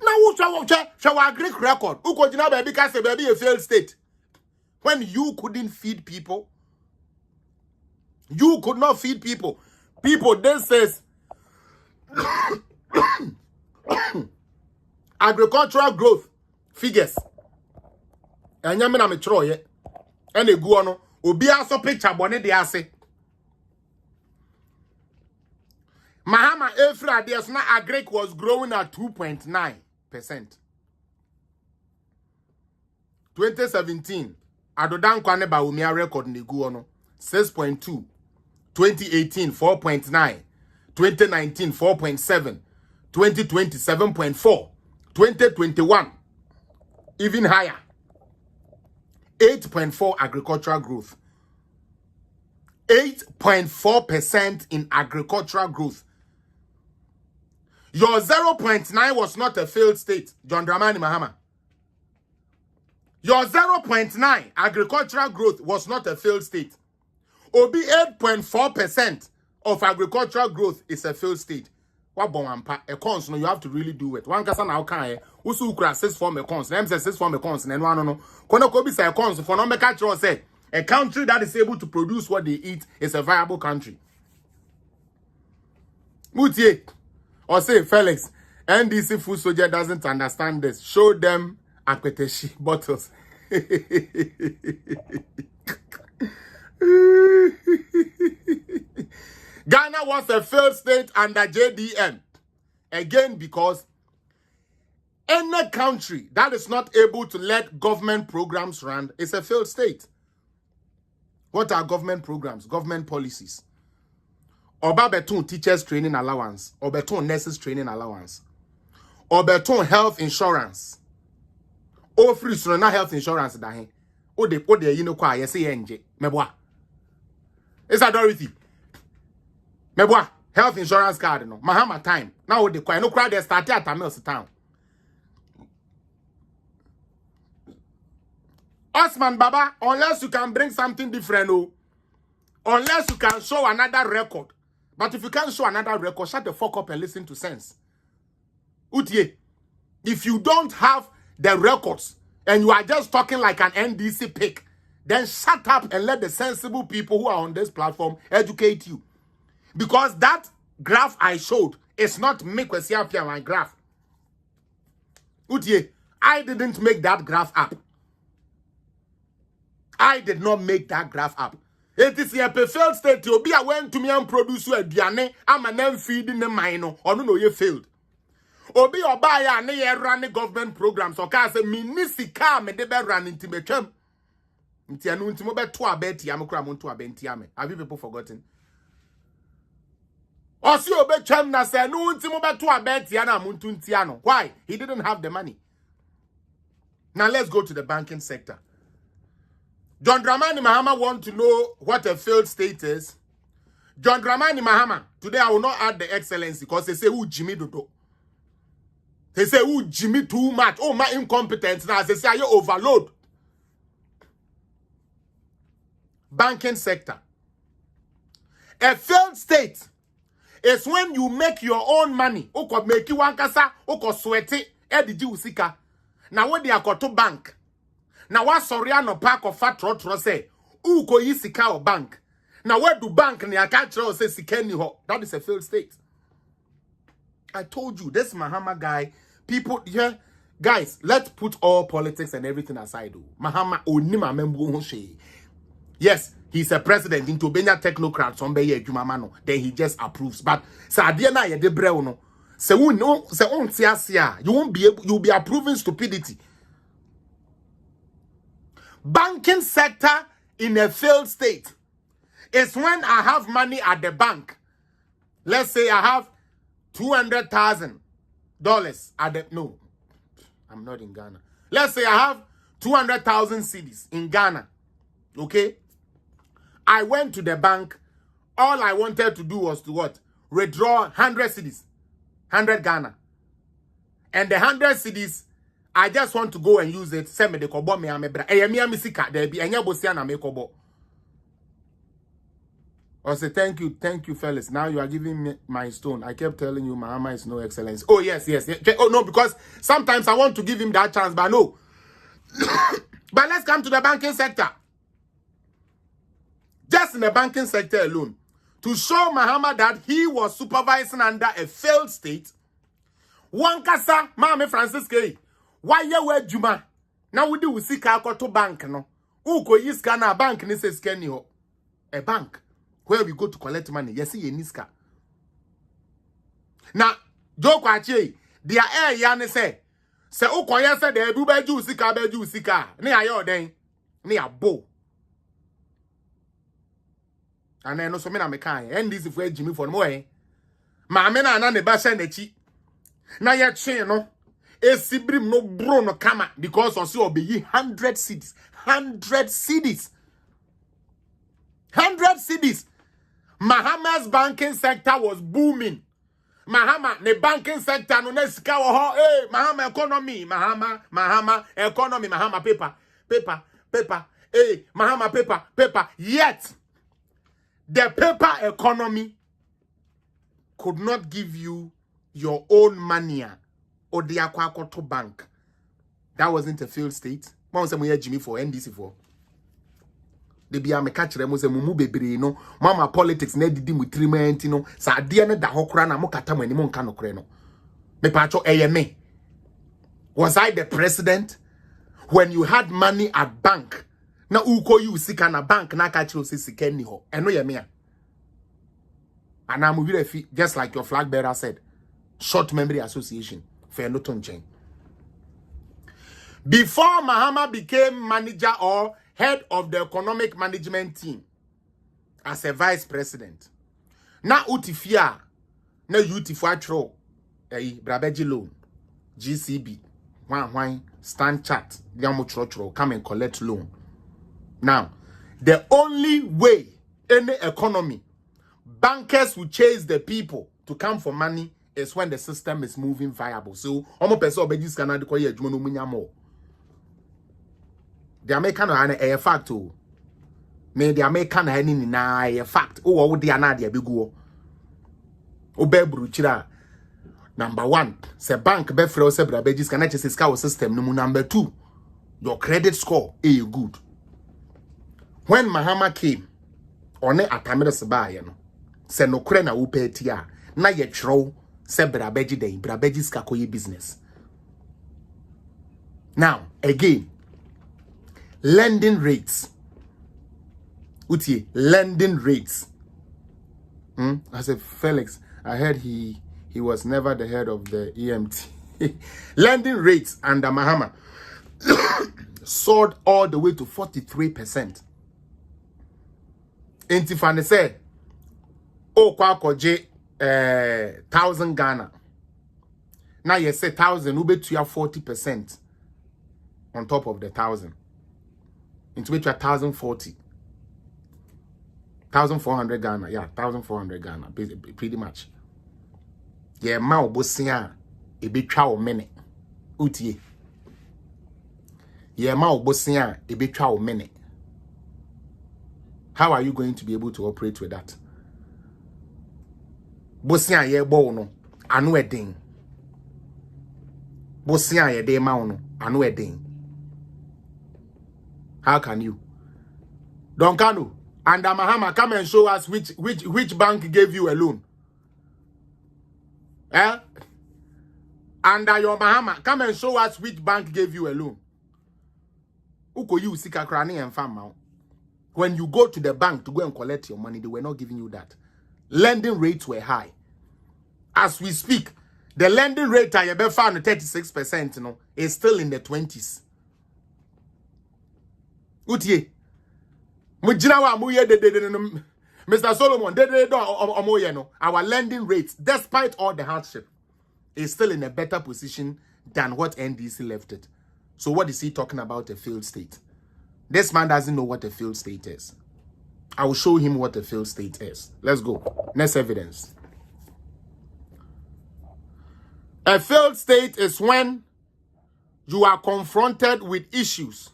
Now shall our Greek record? Who could you baby because a baby a failed state? When you couldn't feed people, you could not feed people. People then says agricultural growth figures. And yamina me troye. And a guano. Obi aso picture bone de ase. Mahama Efra there's not agric was growing at 2.9%. 2017 Adodan Kwane ba umia record ne guano 6.2. 2018 4.9. 2019 4.7. 2020 7.4. 2021 even higher. 8.4 agricultural growth. 8.4% in agricultural growth. Your 0.9 was not a failed state, John Dramani Mahama. Your 0.9 agricultural growth was not a failed state. Obi 8.4% of agricultural growth is a failed state. What bonampa a cons no, you have to really do it. One person now can usu ukra 6 form a cons. Them say 6 form a cons and one no. Kono kobi say a cons for no make sure say a country that is able to produce what they eat is a viable country. Mutie or say Felix, NDC food soldier doesn't understand this. Show them Akweteshi bottles. Ghana was a failed state under JDM. Again, because any country that is not able to let government programs run is a failed state. What are government programs? Government policies. Obabeton teachers training allowance. Obeton nurses training allowance. Obeton health insurance. O free surrender health insurance dahin. O de you know kwa yesi enje. Meboa. Is that Dorothy? Meboa. Health insurance card no. Mahama time. Now the kwa no crowd they started at Tamils town. Osman Baba, unless you can bring something different, no. Unless you can show another record. But if you can't show another record, shut the fuck up and listen to sense. Utie, if you don't have the records and you are just talking like an NDC pick, then shut up and let the sensible people who are on this platform educate you. Because that graph I showed is not me kwesiapia my graph. Utie, I didn't make that graph up. I did not make that graph up. It is a failed state. You be went to me and produce a diane. I'm an name feeding the minor. Or no, you failed. Obi obaya and ye run government programs. So can say minisika me debe run into me chem. Ntianu ntimo be to abeti amukra muntu abentiame. Have you people forgotten? Osi obe chem na say no ntimo be to abeti ana muntu ntiano. Why? He didn't have the money. Now let's go to the banking sector. John Dramani Mahama want to know what a failed state is. John Dramani Mahama. Today I will not add the excellency because they say who Jimmy Dodo. They say who Jimmy too much. Oh my incompetence now. They say you overload. Banking sector. A failed state is when you make your own money. Oko make you wankasa, oko sweaty, ediji usika. Now what they are to bank. Now what sorry no park of fat trotro say, uko yisika or bank. Now where do bank ni akachro say sikeni ho. That is a failed state. I told you, this Mahama guy, people here, guys, let's put all politics and everything aside. Mahama onima membu she. Yes, he's a president into Benya technocrat somebody Jumamano. Then he just approves. But Sadiana ye de breuno. Se won no se on tiasia. You won't be able, you'll be approving stupidity. Banking sector in a failed state is when I have money at the bank. Let's say I have $200,000 at the no. I'm not in Ghana. Let's say I have 200,000 cedis in Ghana. Okay? I went to the bank. All I wanted to do was to what? Withdraw 100 cedis. 100 Ghana. And the 100 cedis, I just want to go and use it. Send me the kobo me amebra. Eyemi amisika there be enya bosia na me kobo. I say thank you, fellas. Now you are giving me my stone. I kept telling you Mahama is no excellence. Oh yes. Oh no, because sometimes I want to give him that chance, but no. But let's come to the banking sector. Just in the banking sector alone, to show Mahama that he was supervising under a failed state. One kasa, Mame Francis K. Why you wear Juma? Now we do see to bank no. Uko yiska na bank ni se skeni ho. A bank where we go to collect money. Yes, ye niska. Now, Joko achi, dia yani se uko yese de ebu beju sika. Ni ayo den. Ni abo. And then no so me na me kan and this if we Jimmy for mo ma me na ne ba sha na chi na ye twe no esibrim no bro no kama because on say obeyi 100 cedis 100 cedis. Mahama's banking sector was booming. Mahama the banking sector no na sika wo ho Mahama economy Mahama economy Mahama paper Mahama paper yet the paper economy could not give you your own money or the Aquacoto bank. That wasn't a failed state. Mom say we Jimmy for NDC for. They be a me catch them say mumu bebre no. Mama politics na didi mu treatment no. Sa ade na da hokra na mo kata mo ani mo nka no kre no. Me pacho me. Was I the president when you had money at bank? Na uko you sika na bank na ka chiro sika ni ho eno ye me a ana mu bi just like your flag bearer said, short memory association for no tonchen. Before Mahama became manager or head of the economic management team as a vice president, na utifia na utifua tro brabeji loan GCB wan stand chat diamo tro come and collect loan. Now, the only way any economy, bankers will chase the people to come for money is when the system is moving viable. So, omo person obejis kana de koye adwuma no munya mo. The American a fact o. Me the American ani ni na a fact. O wo de ana de abegu. Obebru chira. Number 1, se bank be free o se brabejis kana chese scout system no mu. Number 2, your credit score is good. When Mahama came, one atamere sebaye no. Se no kre na wo petia na ye tro se brabeji dey brabeji ska koye business. Now, again, lending rates. Utie, lending rates. I said, Felix, I heard he was never the head of the EMT. Lending rates under Mahama soared all the way to 43%. Intifane said, oh, kwa je 1,000 Ghana. Now you say 1,000, you bet you have 40% on top of the 1,000. Into which you 1,040. 1,400 Ghana. Yeah, 1,400 Ghana. Pretty much. Yeah, ma obosia e be twa o mene. Utie. Yeah, ma obosia e be twa o mene. How are you going to be able to operate with that? Bosia ye bo no anu edin. Bosia ye de ma no anu edin. How can you? Don Kanu, and Mahama, come and show us which bank gave you a loan. Eh? Under your Mahama, come and show us which bank gave you a loan. Uko you sika krani and farm. When you go to the bank to go and collect your money, they were not giving you that. Lending rates were high. As we speak, the lending rate I have found 36%, you know, is still in the 20s. Utie. Mujinawa muye de Mr. Solomon, our lending rates, despite all the hardship, is still in a better position than what NDC left it. So what is he talking about, a failed state? This man doesn't know what a failed state is. I will show him what a failed state is. Let's go. Next evidence. A failed state is when you are confronted with issues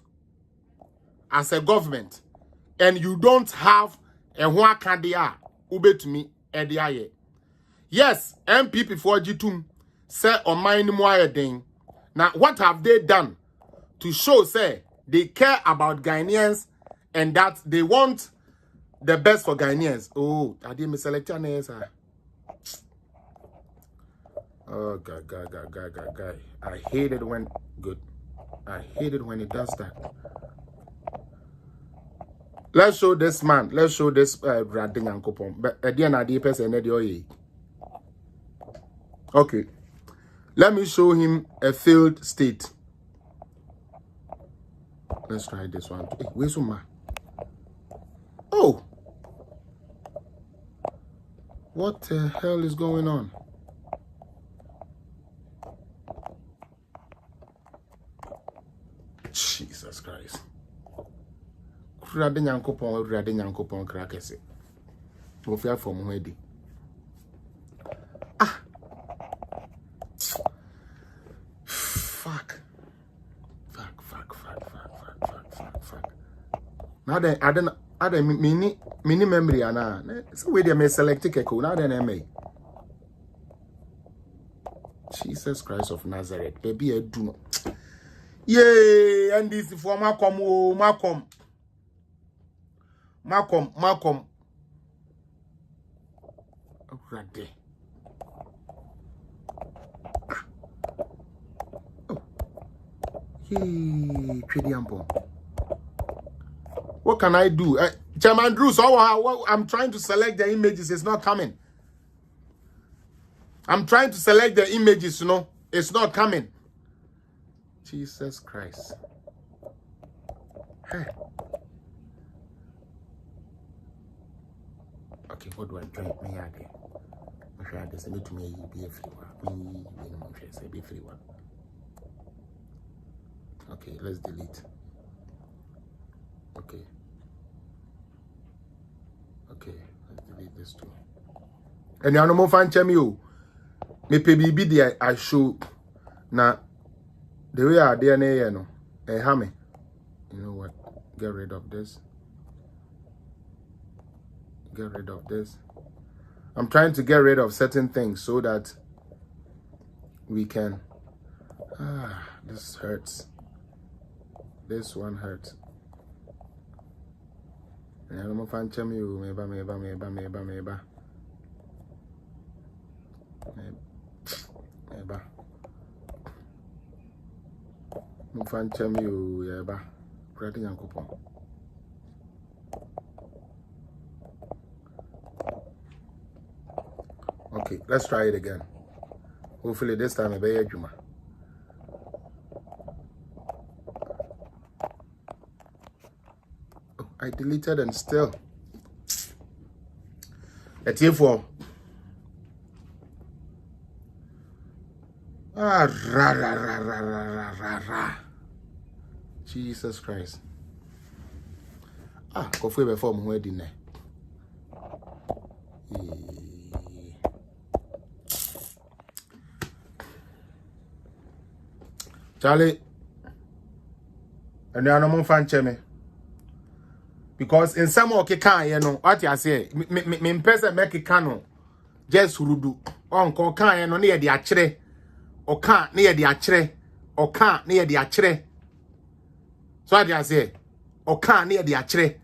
as a government and you don't have a huakandia ube to me ediaye. Yes, MPP for G2 say on my thing. Now, what have they done to show say they care about Ghanaians and that they want the best for Ghanaians? Oh, I didn't select an answer. Oh, guy. I hate it when good. I hate it when it does that. Let's show this man. Let's show this Radin and Kopon. But at the end of the person, okay. Let me show him a failed state. Let's try this one. Hey, where's Uma? Oh. What the hell is going on? Jesus Christ. Radin and Kopon crackers. Go fear for Muedi. Ah. Fuck. Now then, I don't mini memory ana. So we may select a code. Now then, may. Jesus Christ of Nazareth, baby, I do not. Yay! And this for Malcolm. Right there. Hey, what can I do? Chairman Drew, so I'm trying to select the images. It's not coming. I'm trying to select the images, you know. It's not coming. Jesus Christ. Hey. Okay, what do I try? Me again. I try to send it to me. Be a free one. Be a free one. Okay, let's delete. Okay, let's delete this too. And you know, fan chemi me pe bibi there I show now the way I DNA, you know, hammy. You know what? Get rid of this. Get rid of this. I'm trying to get rid of certain things so that we can. This hurts. This one hurts. And I'm gonna find you. Meba. Find you, yeba. Creating a coupon. Okay, let's try it again. Hopefully this time I bear Juma. Oh, I deleted and still. Let's hear for. Jesus Christ. Coffee before my wedding. Charlie, and you are no more fan cheme. Because in some okay can you know what you say me person make it cano just rudu on kan you know near the achre or can near the achre or can near the achre. So what you say or can near the achre.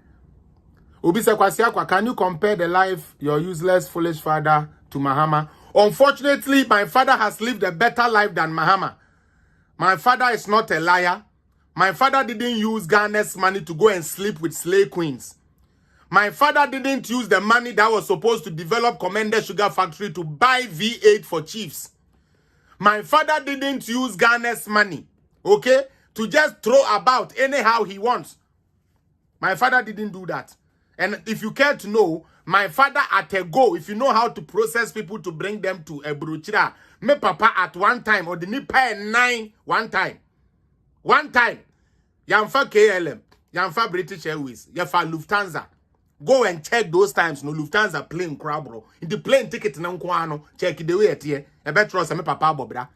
Ubisa Kwasiakwa, can you compare the life your useless foolish father to Mahama? Unfortunately, my father has lived a better life than Mahama. My father is not a liar. My father didn't use Ghana's money to go and sleep with slave queens. My father didn't use the money that was supposed to develop Commander Sugar Factory to buy V8 for chiefs. My father didn't use Ghana's money, okay, to just throw about anyhow he wants. My father didn't do that. And if you care to know, my father at a go, if you know how to process people to bring them to a bruchira, me papa at one time, or the nipa 9 one time. One time, Yamfa KLM, Yamfa British Airways, Yafa Lufthansa. Go and check those times. No Lufthansa plane crowd, bro. In the plane ticket, no kwano. Check it the way at here. I bet trust me, papa bobra.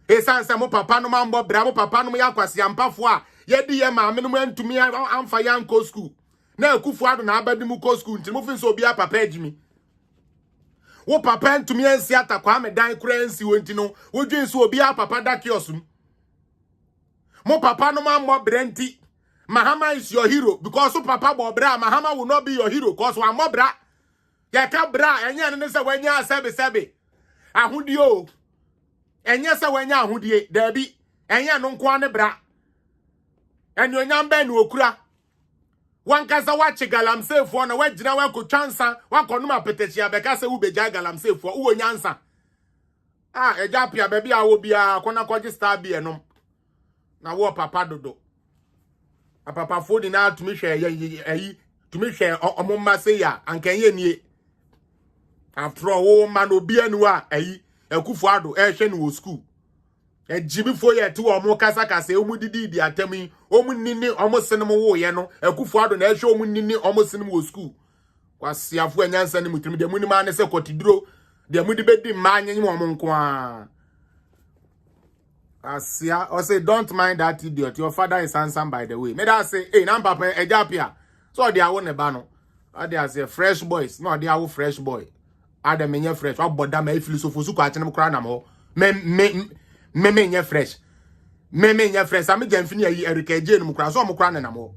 Hey, sansa mo papa no man bobra, mo papa no me yakwasi yampa fwa. Yedi ye ma me no went to me am fa yanko school. Na kufu ado na abedi mu ko school. Nti mo fin so obi a papa ejimi. Wo papa ntu me ensi atakwa me dan kura ensi wonti no. Wo dwen so obi a papa da kiosum. Mo papa no man mo brenti. Mahama is your hero because so papa bobra Mahama will not be your hero because one more bra. Ya ka bra enya ne se wanya sebe. Ahudio. Enya se wanya ahudie dabi. Enya no nko ane bra. Enyo nyamba ni okura. Wankasa wache galamse fo na wagina wanko chansa wanko numa petechia beka se ubeja galamse fo uwo nyansa. Eja pia baby a wo bia kona kwaji star bi enom. Na wo papa dodo. A papa fodi na to me share yi to me share omomma say ya ankenye nie. After all man obi anu a ekufu ado hwe no school. Ejimi fo ye to omo kasa kasa omu didi di atami omu nini omo senem wo ye no ekufu ado na hwe omu nini omo senem wo school. Kwasiafo anyansa ni mutimi de muni ma ne se kotiduro de mudi bedi ma anyenye omo nko a. Asia, or say, don't mind that idiot. Your father is handsome, by the way. May I say, hey, nam papa, ejapia. So they are one ebano. They are say fresh boys. No, they are fresh boy. Ada menye fresh. What boda me feel so fusu kwa chene mukra na mo. Me nye fresh. Me nye fresh. Ami gemfini yi Erika J no mukra so mukra na mo.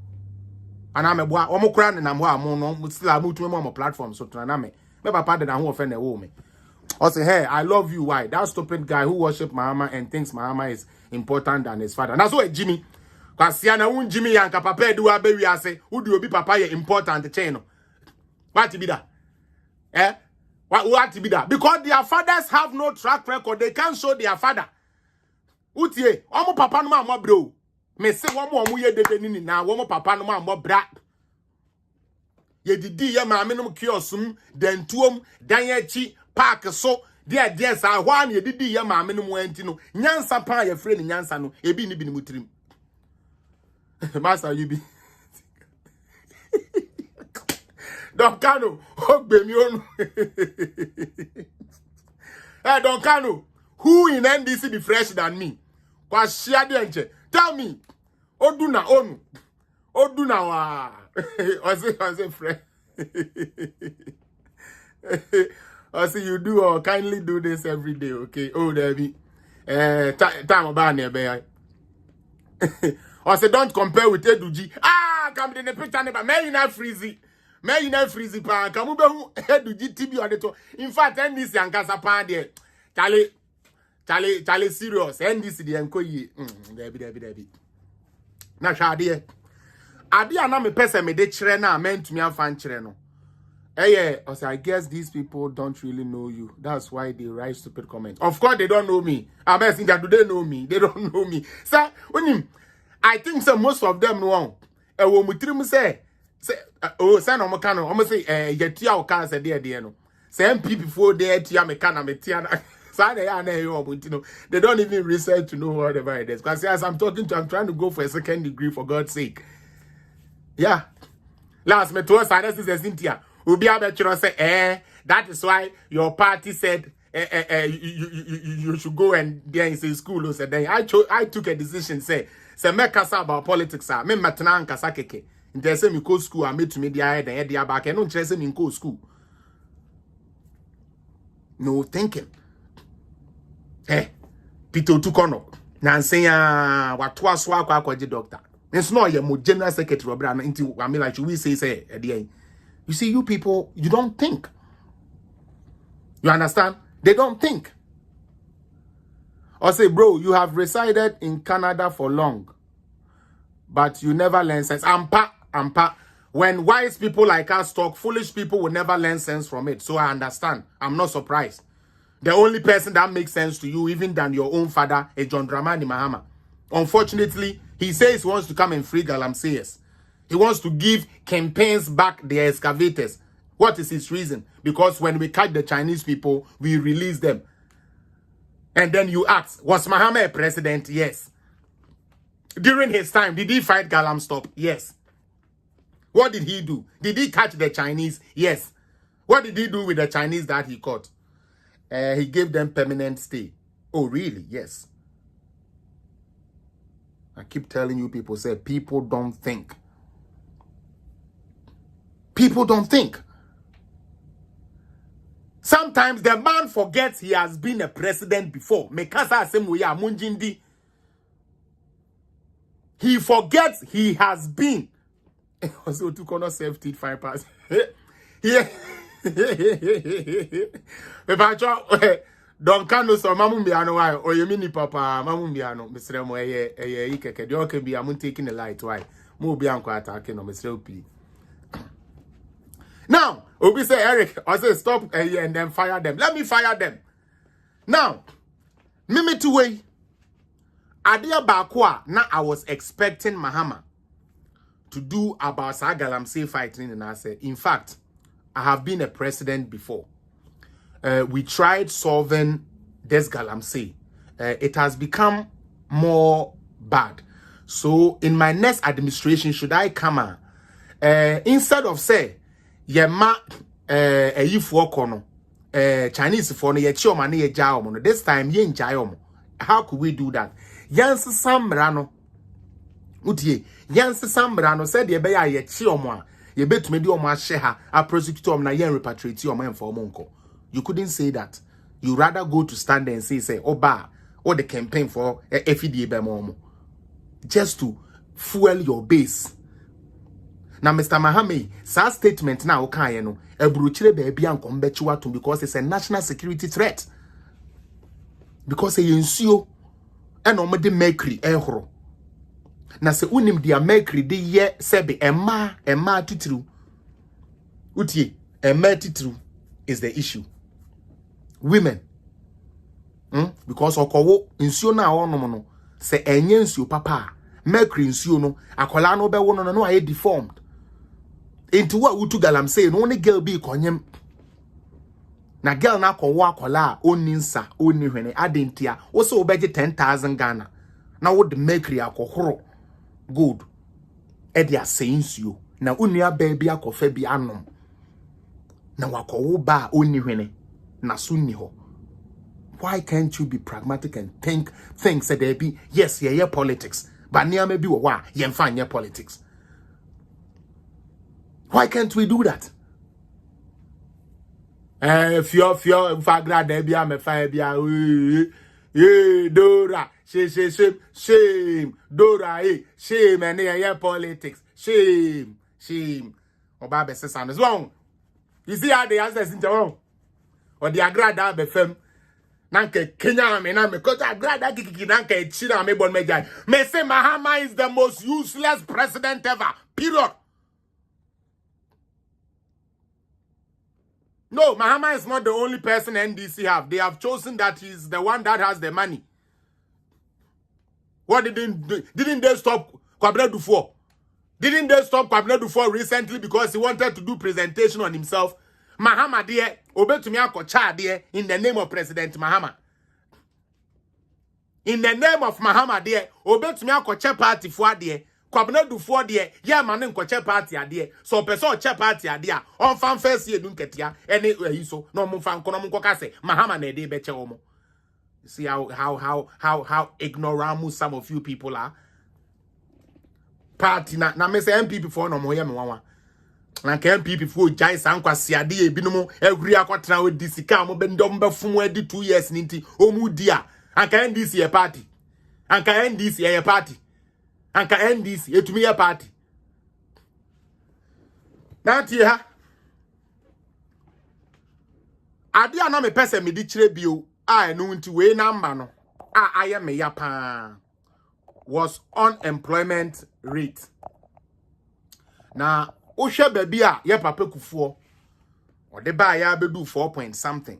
Ana me boa, o mukra na mo a mo no still a mutu me mo platform so tana me. Me papa de na ho offend e wo me. I say, hey, I love you. Why? That stupid guy who worship Mahama and thinks Mahama is important than his father. And that's why Jimmy. Because Siana won Jimmy Yanka Papa do a baby. I say, who do you be Papa important chain? What to be that? Eh? What to be that? Because their fathers have no track record. They can't show their father. Utie, omo papa no ma bro. Me say one more ye de nini na one papa no ma bra. Ye didi ye ma me no kiosum dentuom danyechi park so there sa hwan ye didi ye ma me no enti no nyansa pa ye free ni nyansa no ebi ni bi ni mutrim. Master you be Don Kano ogbe mi onu. Hey Don Kano, who in NDC be fresh than me? Kwa share de enche. Tell me. Oduna onu. Oduna wa. Ose fresh. I see you do or kindly do this every day, okay? Oh, there be time about nearby. I say don't compare with Eduji. Come in the picture, never. May you not freezy. May you not freezy pan. Come over Eduji TB on the top. In fact, end this young casa pan there. Charlie, serious. End this the encoy. There be. Na shadi. Adi ana me pesa me de chere na meant to me fan chere no. Yeah, I guess these people don't really know you. That's why they write stupid comments. Of course, they don't know me. I'm asking that, do they know me? They don't know me. Sir, I think so most of them know. When we say, oh, son of Mokano, I'm say, Yetia or can say, dear, no. Say, MP before they tia mekana metiana. They don't even research to know whatever it is. Because as I'm talking to, I'm trying to go for a second degree for God's sake. Yeah. Last me to us, this is Cynthia. Ubi abetro say That is why your party said you should go and then say school. So then I took a decision. Say me kasa about politics. Me matena nkasa keke. Nti say me go school. I made to me the head and the back. No interest me go school. No thinking. Peter Tukono. Nansenya watwa swa kwa doctor. It's not your general secretary of brand into I mean like we say at the end. You see, you people, you don't think. You understand? They don't think. Or say, bro, you have resided in Canada for long, but you never learn sense. Ampa. When wise people like us talk, foolish people will never learn sense from it. So I understand. I'm not surprised. The only person that makes sense to you, even than your own father, is John Dramani Mahama. Unfortunately, he says he wants to come and free Galamseyers. He wants to give campaigns back the excavators. What is his reason? Because when we catch the Chinese people, we release them. And then you ask, was Mahama a president? Yes. During his time, did he fight Galam Stop? Yes. What did he do? Did he catch the Chinese? Yes. What did he do with the Chinese that he caught? He gave them permanent stay. Oh, really? Yes. I keep telling you, people say people don't think. People don't think. Sometimes the man forgets he has been a president before. He forgets he has been. Also, to corner safety 5%. Yeah. Don't cano so mamumbiano why or you mini papa mamumbiano Mr. Moye ikeke the okay be I'm taking the light why mo be anko attacking on Mr. P. Now, Obi say Eric, I say stop and then fire them. Let me fire them. Now, Mimi two way. Adia Bakwa, now I was expecting Mahama to do about Sagalamsey fighting and I said, in fact, I have been a president before. We tried solving this Galamsey. It has become more bad. So in my next administration, should I come out? Instead of say, Yema yifo kono Chinese for no ye chioma na ye jaomo no this time ye njaomo. How could we do that? Yansi samra no utie yansi samra no said ye be ya ye chiomo a ye betumi de omo ahye ha a prosecute omo na ye repatriate omo enfo omo nko. You couldn't say that. You rather go to stand and say oba or the campaign for FDA be mo just to fuel your base. Now, Mr. Mahama, sa statement now okay no ebruchire baby ankom bechiwa to because it's a national security threat. Because e nsuo and omede mercury ehoro. Na se unim dia mercury de ye sebe emma titru. Utie emma titru is the issue. Women. Because okowo nsuo na onom no se enye nsuo papa mercury nsuo no akola no be wo no aye deformed. Into what Utu Galam say, no only girl be konyem. Na girl na kowa akola oninsa oni hwene adentia also obeje 10,000 Ghana. Na what the mercury akohoro good. Edia sayings you. Na unia baby akofe bi anom. Na wakowo ba oni hwene na sunni ho. Why can't you be pragmatic and think things that there be yes yeah politics but near maybe wa yemfa politics. Why can't we do that? Fio fagra de bia me fa bia Dora shame Dora shame and yeah politics shame oba be sesan is wrong. You see how the answers in wrong or the agrada be fem nanke Kenya me na me ko agrada kiki nanke chira me bon meja me say Mahama is the most useless president ever period. No, Mahama is not the only person NDC have. They have chosen that he's the one that has the money. What didn't they stop Kwabena Dufo? Didn't they stop Kwabena Dufo recently because he wanted to do presentation on himself? Mahama dear, obetumi akocha dear in the name of President Mahama. In the name of Mahama dear, obetumi akocha party for dear, kwabena du for de ye ma ne nkoche party ade so person che party ade a on fan first ye dun ketia ene yi so no mo fan kono mo nkoka se Mahama na de be che wo mo. See how ignorant some of you people are. Party na me say MPP for no mo ye me wanwa. Na ka MPP for jai san kwase ade e binom agri akotena we disika mo be ndom be fum adi 2 years nti o mu dia anka NDC ye party. Anka NDC ye party. Anka NDC etumi ye party. Na tie ha. Ade ana me pese me di kire bio a enu nti we number no a aye me ya pa was unemployment rate. Na ohwe baby a ye papa kufuo o de ba ya bedu 4 point something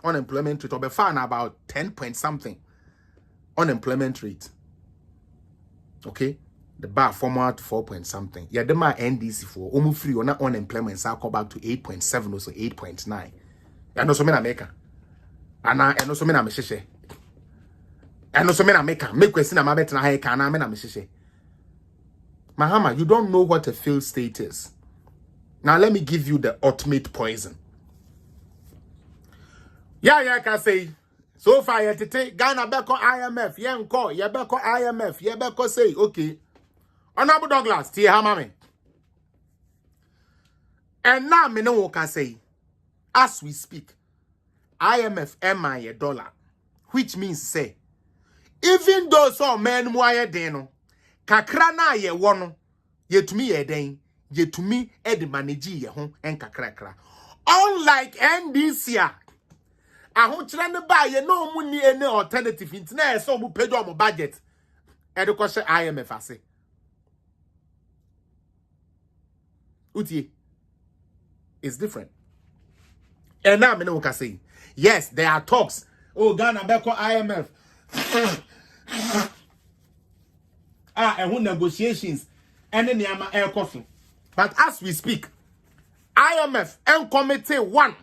unemployment rate, or be far na about 10 point something unemployment rate. Okay, the bar format 4 point something. Yeah, the ma NDC for omu free or not unemployment so come back to 8.7 or so 8.9. I know so many America. And I know so manyAmishishe. I know so many America. Make question I'm better na high can I meanAmishishe. Mahama, you don't know what a failed state is. Now let me give you the ultimate poison. Yeah, can say. So far, you take Ghana back on IMF. Yeah, call. You back on IMF. You back on say, okay. Honorable Douglas, tia hamame. And now me no can say, as we speak, IMF MI a dollar, which means say, even though some men moye deno, kakra na ye wono, ye to me ye den, ye to me edi manage ye hon en kakra. Unlike NDC. Ahun kire ne ba ye no mu ni any alternative nti na so mu pedo mo budget e de ko she IMF ase utie is different. And now me no can say yes there are talks, oh Ghana be ko IMF and who negotiations and then yama air coffee, but as we speak IMF and committee 1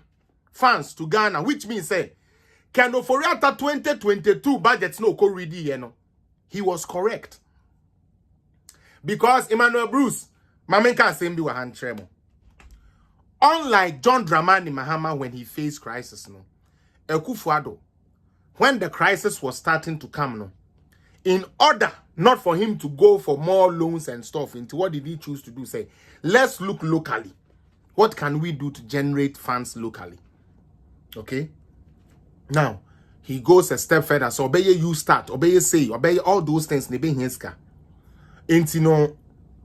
funds to Ghana, which means say can for after 2022 budget no ko ready you know. He was correct. Because Emmanuel Bruce mamenka assembly wa han tremo. Unlike John Dramani Mahama when he faced crisis no. Ekufuado when the crisis was starting to come no. In order not for him to go for more loans and stuff, into what did he choose to do? Say, let's look locally. What can we do to generate funds locally? Okay. Now, he goes a step further. So, obey you start, obey say, obey all those things. Nebe hinska. Inti no,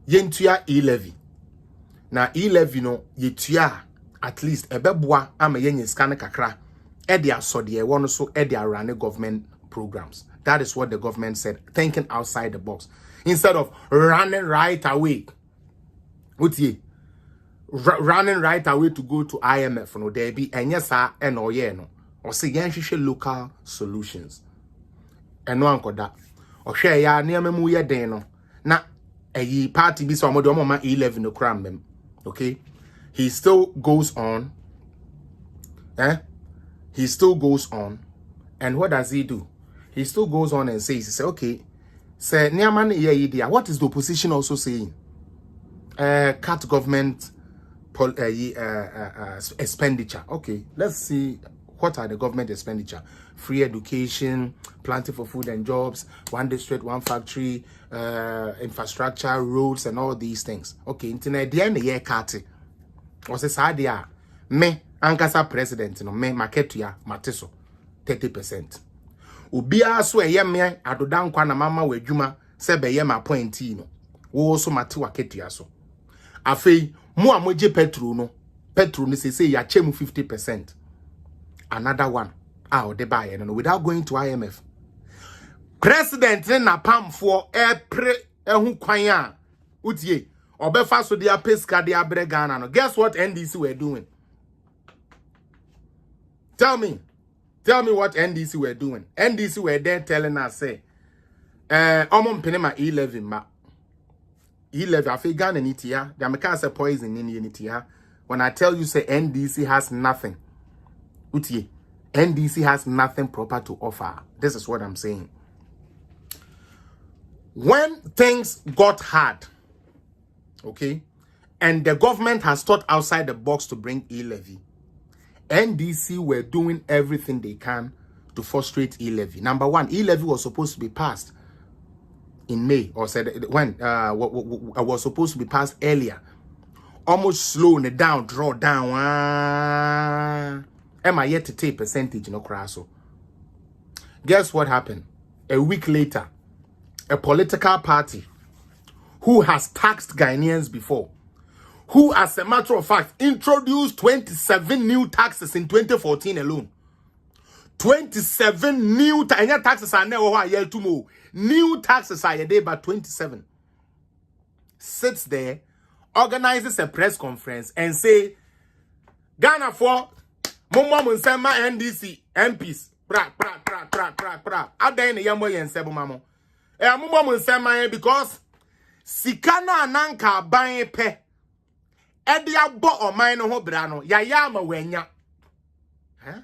yentuya e-levy. Na e-levy no, yetuya at least ebebwa ama yenye skane kakra. Edia so de one so edia run government programs. That is what the government said. Thinking outside the box instead of running right away. Utie. Running right away to go to IMF no there be and yes sir and or yeah no or say yan local solutions and no anko that or share ya near me ye den no na a party be so ma 11 no cram them. Okay, he still goes on, he still goes on, and what does he do? He still goes on and says, he say okay, say near man ye idea. What is the opposition also saying? Cut government expenditure. Okay, let's see what are the government expenditure. Free education, planting for food and jobs, 1 district, 1 factory, infrastructure, roads and all these things. Okay, internet the end year cut. Or say sadia me ankasa president no me market ya mateso 30%. Ubia so eye me adodan kwa na mama wadwuma se be ye ma point no. Wo so mate waketua so. Afei mu amoje petrol no say ya chemu 50%. Another one out the buy no without going to IMF. President na pam for epre ehu kwan a utie obefa so dia peska dia Ghana no. Guess what NDC were doing? Tell me what NDC were doing. NDC were there telling us say omon penema 11 ma 11 afi Ghana nitia the America say poison in nitia. When I tell you say NDC has nothing, utie NDC has nothing proper to offer. This is what I'm saying. When things got hard, okay, and the government has thought outside the box to bring e-levy, NDC were doing everything they can to frustrate e-levy. Number one, e-levy was supposed to be passed in May, or said when was supposed to be passed earlier. Almost slowing it down, draw down. Am I yet to take percentage no crasso? Guess what happened? A week later, a political party who has taxed Ghanaians before, who, as a matter of fact, introduced 27 new taxes in 2014 alone. 27 new taxes are never year tomorrow. New taxes are a day, but 27. Sits there, organizes a press conference, and say, Ghana for Mumma Munsema NDC MPs. Pra. Ada ni yambo yen sebo mamo. Mumma Munsema because Sikana nanka ban pe. Edi abo o man no ho bra no. Yaya ma wenya. Huh?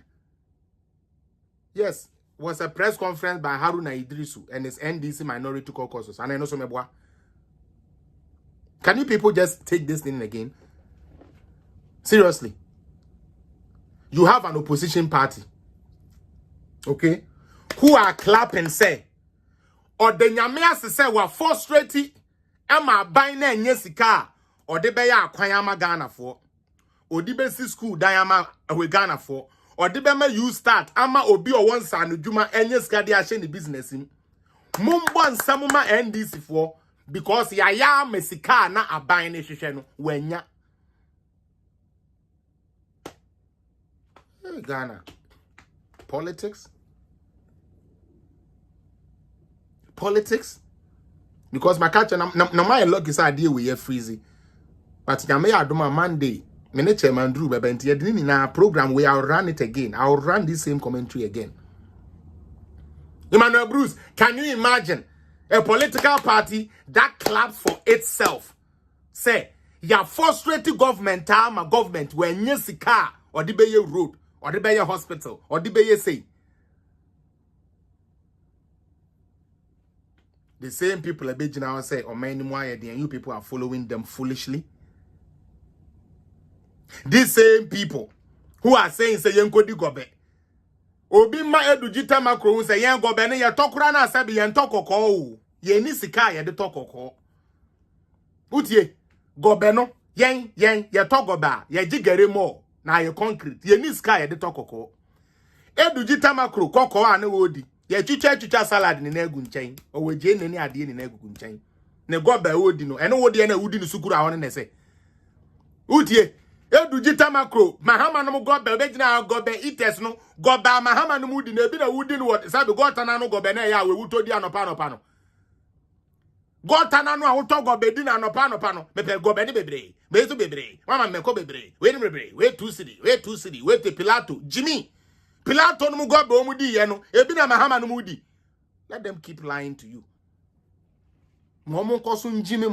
Yes, was a press conference by Haruna Idrisu and his NDC minority caucus. And I know some meboa. Can you people just take this thing again? Seriously. You have an opposition party, okay, who are clapping say, or the nyamea say we are frustrated, ama buying na nyesika, or the beya akwanyama Ghana for, or the best school dayama we Ghana for, or the bema you start, ama obi or one son juma enyeska di ashe ni business him. Mumbo samuma NDC for, because yaya mesika na abaying ne shisheno wenya. Ghana. Politics? Because my culture, no my luck is idea we are freezy. But I may do my Monday. My chairman Drew Bebenti in our program where I'll run it again. I'll run this same commentary again. Emmanuel Bruce, can you imagine a political party that claps for itself? Say, you're frustrated government, my government, when you see car or the Bay Road. Or the Bay Hospital, or the Bay say. The same people a bit now say, or many more, and you people are following them foolishly. These same people who are saying, say, Yanko di gobe. Obi ma edu jita makro, say, Yan gobe, ne ya tokurana sabi, yan tokoko. Ye ni sika, ya de tokoko. Utie, gobe no, yen, ya togoba, ya jigere mo. Na ye concrete ye ni sky de tokoko eduji tamakro kokko ane wodi ye chicha salad ni na egu nchen o weje ne ni ade ni na egu nchen ne goba wodi no ene wodi na wudi ni sukuru ahone ne se utie eduji tamakro mahama no goba be gina goba ites no goba mahama no mudi na ebi na wudi ni what sabe gota na no goba na ya we wutodi anopa no gota na no ahoto goba di na anopa no mepe goba ni bebre bezo bebre mama meko bebre we ni bebre we 2 city we te Pilato Jimmy Pilato no mu goba o mu di ye no ebi na mahama no mu di. Let them keep lying to you. Momo kosu njimi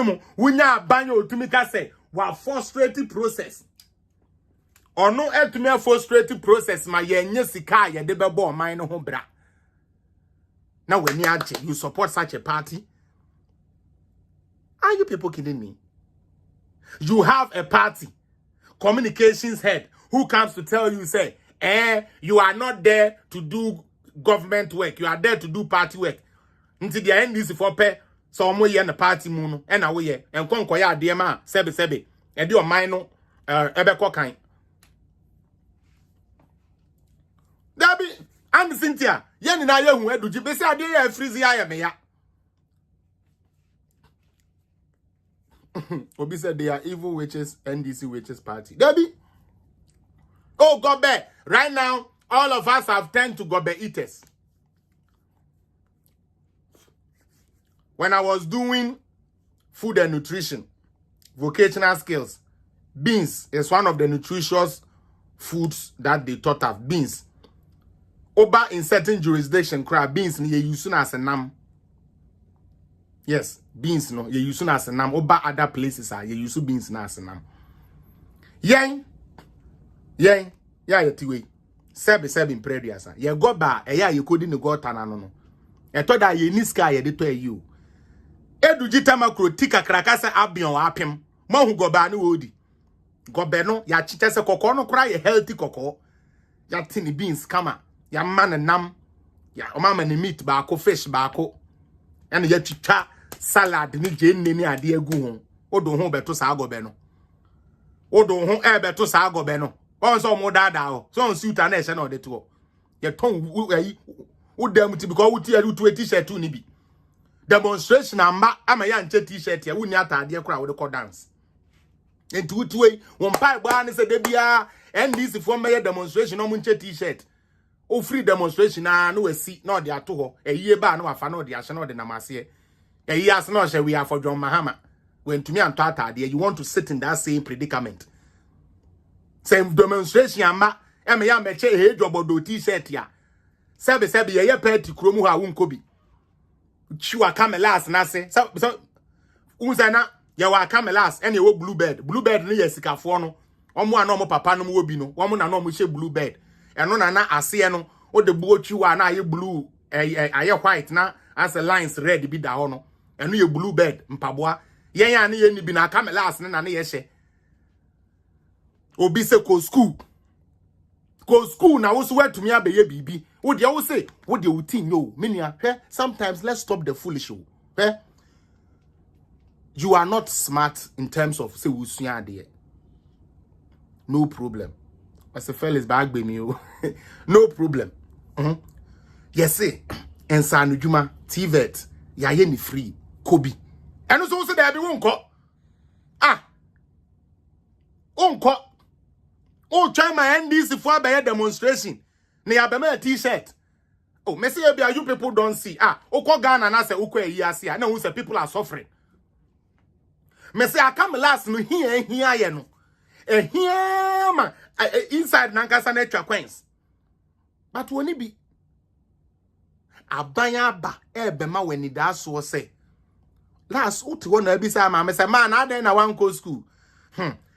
mu wunya abanyo otumika say wa frustrated process ono etumi frustrated process ma ye nye sika ye de bebo man no ho bra. Now when you support such a party, are you people kidding me? You have a party, communications head, who comes to tell you, say, you are not there to do government work, you are there to do party work. Until the end is for pay, so I'm in the party moon, and away, and conquer dear ma, sebe, and do a minor, ebe kind. Debbie, and Cynthia, yen na ye hu eduji be say ade ya freeze ya me ya. Obi said they are evil witches, NDC witches party. Debbie. Oh, Gobe. Right now, all of us have turned to Gobe eaters. When I was doing food and nutrition, vocational skills, beans is one of the nutritious foods that they taught us. Beans. Oba in certain jurisdiction, crab beans ni ye use as a nam. Yes, beans no ye use as a nam. Oba other places are ye use beans as a nam. Yang, ya tiwe. Sebi prediasa. Ye go ba eya ye kodi ne go tanano no. E to da ye ni sky ye de to you. Edu jitama kro tika kraka se abion apem. Mo hu go ba ne wodi. Go be no ya chiche se kokko no kra ye healthy kokko. Ya tini beans kama. Ya man nam. Ya o mama ni meat ba ko fish ba ko. Ene ya chicha salad ni je ni ade agu ho. Odo ho beto sa go be no. Odo ho e beto sa go be no. On so mo dada o. So on suit na e se na ode to. Ye ton ayi udam ti because wuti alu to t-shirt ni bi. Demonstration amba ama ya nche t-shirt ya wuni atade kora wo de ko dance. Enti wuti won pai gba ne se de bia NDC for me demonstration no mo nche t-shirt. O free demonstration na no wasi na ode ato ho. Eyiye ba na wafa na ode ahye na ode namase. Eyiye as na ohye we are for John Mahama. When to me anto atade you want to sit in that same predicament. Same demonstration amba eme ya meche jobodo t-shirt ya. Sebe ye party kromu ha wonkobi. Chiwa camelas na se. So unzana ye wa camelas ene wo bluebird. Bluebird ne yesikafo no. Omo ana omo papa no wo bi no. Omo na no omo hye bluebird. Eno na ase no o de buo chiwa na aye blue aye white na as a lines red bi da ho no. Eno ye bluebird mpaboa. Yen ya ne ye ni bi na camelas ne na ne ye hye. Obi se ko school. Ko school na wo so watumi abeye bibi. Wo de wo say wo de utin yo menia. Sometimes let's stop the foolish. You are not smart in terms of say usua ade. No problem. As a fellas bag be me o. No problem. Yes say ensanu djuma TVET ya ye ni free Kobi. Eno so say there be wonko. Onko. Oh, try my NDC for a demonstration. Ne abema t-shirt. Oh, me say you people don't see. Oko Ghana na se uko eyiase. Na who say people are suffering. Me say I come last no here ye no. Here man inside nankasa na twa queens. But woni bi abanya ba ebema weni da so say. Last uti wona bi say ma me say man na den na wan go school.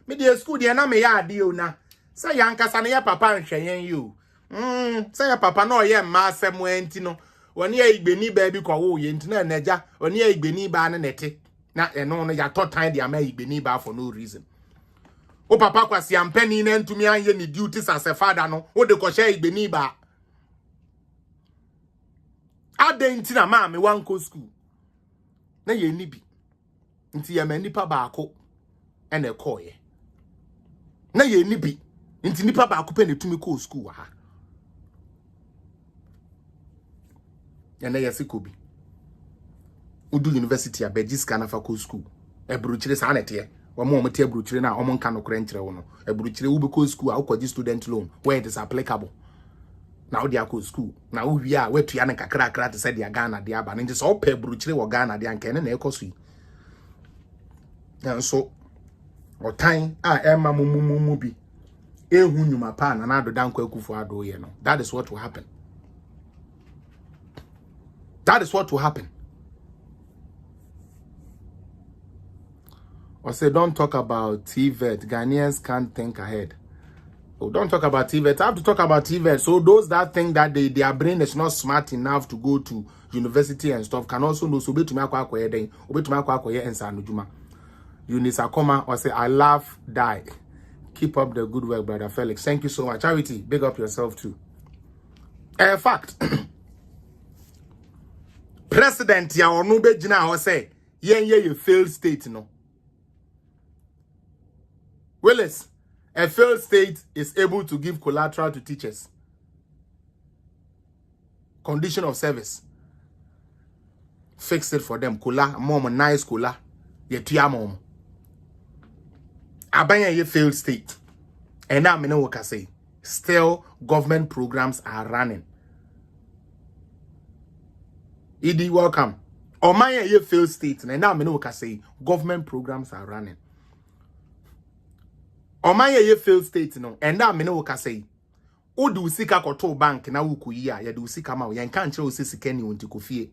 Me dey school dey na me ya ade o na. Say yankasa na ya papa nhwen you. Say ya papa no ye ma asem enti no. Woni ya igbeni ba bi kwa wo ye enti na naja. Woni ya igbeni ba na nete. Na eno no ya to time dia ma igbeni ba for no reason. O papa kwasi ampeni na ntumi anye ni duties as a father no. O de ko share igbeni ba. Ade enti na ma me wan ko school. Na ye ni bi. Nti ya ma nipa ba ako ene ko ye. Na ye ni bi. Nti nipa ba akopɛ ne tumi ko school wa ha. Ya na yesi Kobi. Udu university abegis kana fa ko school. Ebruchire sa anete. Omo te ebruchire na omo nka no kore nkyere wo no. Ebruchire wo be ko school a ukoji student loan where it is applicable. Na wo dia ko school. Na wo wi a wetu ya ne kakra kakra te se dia Ghana dia ba. Nti so opa ebruchire wo Ghana dia nka ne na ekoso yi. Na so otan a ema mumu bi. Ehu nyuma pa na do dan kwakufu ado ye no. That is what will happen. That is what will happen. Or say don't talk about TVET. Ghanaians can't think ahead. Oh, don't talk about TVET. I have to talk about TVET. So those that think that their brain is not smart enough to go to university and stuff can also know so be to me akwa akoye den. Obe to me akwa akoye ensanu djuma. Unisa Koma or say I laugh die. Keep up the good work, Brother Felix. Thank you so much. Charity, big up yourself too. Fact. President ya onube jina ho say, ye failed state no. Willis, a failed state is able to give collateral to teachers. Condition of service. Fix it for them. Cola, mom, nice cola. Ye tia mom. Abanya ye failed state. And now me know what I say. Still, government programs are running. Idi, welcome. Omanya ye failed state. And now me know what I say. Government programs are running. Omanya ye failed state no. And now me know what I say. Odu usika koto bank na ukuyiya. Ya du usika ma. Ya nkanche usisikeni unti kufie.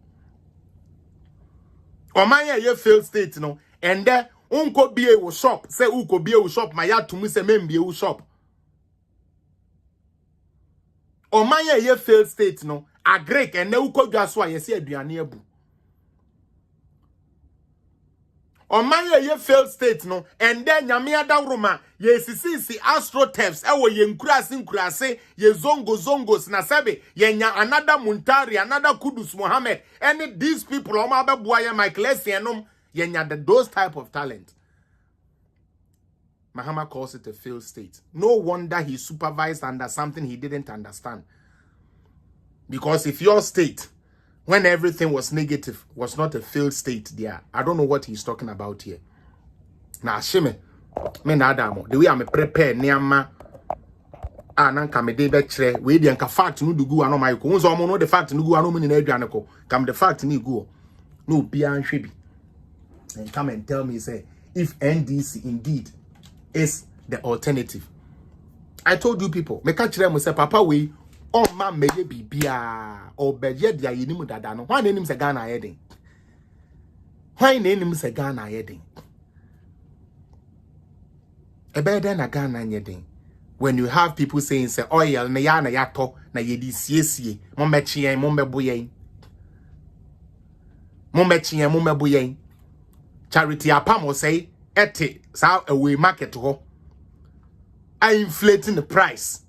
Omanya ye failed state no. And there. Unko bie wo shop say uko bie wo shop ma ya tumi se membie wo shop Omanya ye failed state no. A Greek and ne ukojwa so ye se aduane abu. Omanya ye failed state no and then nyame adawroma ye sisi astroturfs ewo ye nkurase ye zongos na sebe ye nya another Muntari another Kudus Mohammed any these people oma beboa ye Michael Essienom ye nya those type of talent. Mahama calls it a failed state. No wonder he supervised under something he didn't understand. Because if your state, when everything was negative, was not a failed state there, I don't know what he's talking about here. Now, Shime, me na adamo, the way I'm prepared, Niama, nanka me de betre, we the anka fact no dugu ano my ko, unzo mo no the fact no gu ano mini na aduane ko, come the fact ni gu, no bia nhwe bi. And come and tell me, say, if NDC indeed is the alternative. I told you people, me catch them say papa we oh man meye bibia or beje dia yinimu dada no. Why name say Ghana heading? Why name say Ghana heading? E better na Ghana heading. When you have people saying say oil na ya na yato na yedi siesie mo mechien mo meboyen. Mo mechien mo meboyen. Charity apamo say ete sa away market ho are inflating the price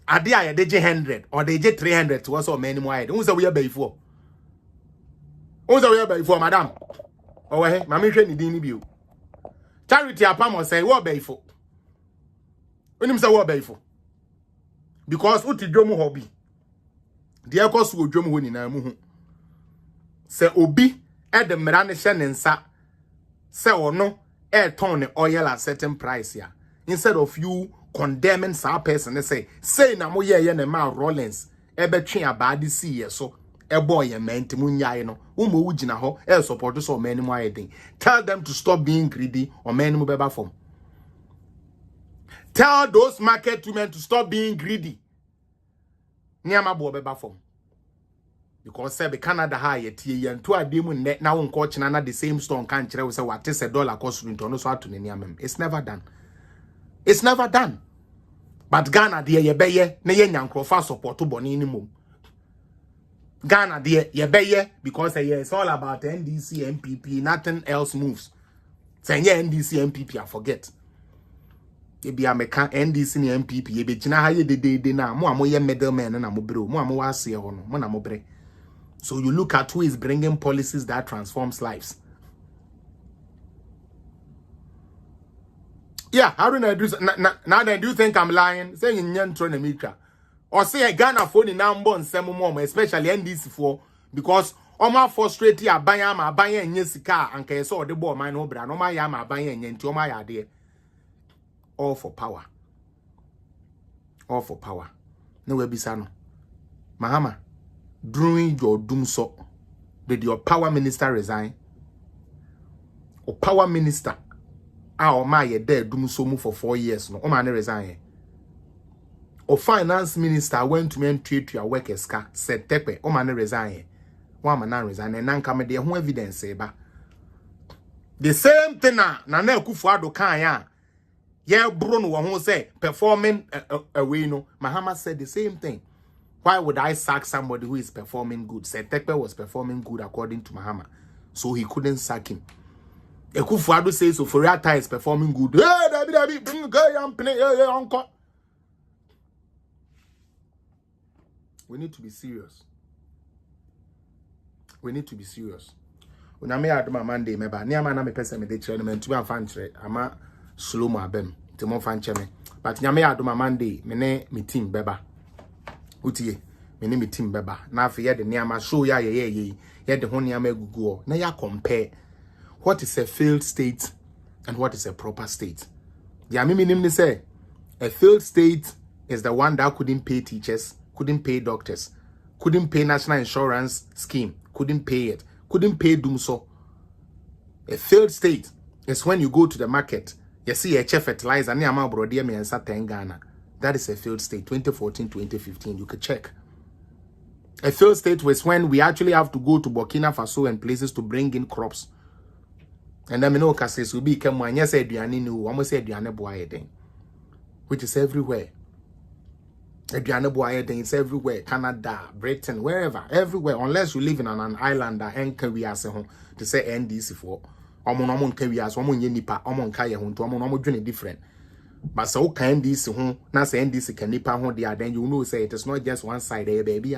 ade aye de 100 or they get 300 to us or many more ade unza we buy for madam oh he mama hwe ni din ni bio charity apam say we buy for onim say we buy for because uti dwom ho bi de ekoso odwom ho ni na mu hu say obi e de mra ne hye ne nsa say ono turn the oil at certain price ya. Instead of you condemning some person, they say na mo ye ne ma Rollins ebe twen abade see so e boy ye ment mu nyae no wo mo wugina ho e support so many more anything. Tell them to stop being greedy or many mu beba form. Tell those market women to stop being greedy. Niama bo beba form. Because say Canada high tie yen to ademu net na won ko china na the same store kan kire we say what is $1 cost into no so ato ne niamem. It's never done. It's never done. But Ghana there ye beye na ye nyankrofa support to boni ni mum. Ghana there ye beye because it's all about NDC MPP, nothing else moves. Say NDC MPP I forget. Ye be American NDC ni MPP ye be gina ha ye de na mo amoye middleman na mo bro mo amo ase ho no mo na mo bre. So you look at who is bringing policies that transforms lives. Yeah, how do I do now? Then do you think I'm lying? Saying in Yantronemitra or say a Ghana phone in number and some more, especially NDC for because Oma frustrated a bayama buying yesika and can saw the boy my no brand, no my yama buying into my idea. All for power. All for power. No way bisano. Mahama. During your doom so did your power minister resign? Or power minister or my dead doom so move for 4 years no man resign. Or finance minister went to men treat your workers car said tepe o man resign. One man resign and nan come there who evidence ba. The same thing na Kufuado kan ya. Yeah, Bruno who say performing away no. Mahama said the same thing. Why would I sack somebody who is performing good? Setekpe was performing good according to Mahama. So he couldn't sack him. Ekufuado says so Foriata is performing good. We need to be serious. We need to be serious. When I made my Monday, maybe near my name person me de chairman to be a fan trade. Ama slow my bem. Timon fan chairman. But nyame adoma Monday, me team beba. Utie, me name team beba. Na fe ye de niama show ya ye de ho niama gugu. Na ya compare what is a failed state and what is a proper state. The me name say a failed state is the one that couldn't pay teachers, couldn't pay doctors, couldn't pay national insurance scheme, couldn't pay it, couldn't pay Dumso. A failed state is when you go to the market, you see a chef fertilizer, niama brodia me and Satan Ghana. That is a failed state, 2014, 2015. You could check. A failed state was when we actually have to go to Burkina Faso and places to bring in crops. And then, know, cases will be come when you say, almost said, which is everywhere. It's everywhere. Canada, Britain, wherever, everywhere. Unless you live in an island that ain't can we as to say NDC for. Omon can we as omon nipa, omon kaya hun to omon doing different. But so can this hun, na say NDC can nipa hun there, then you know say it is not just one side, hey baby.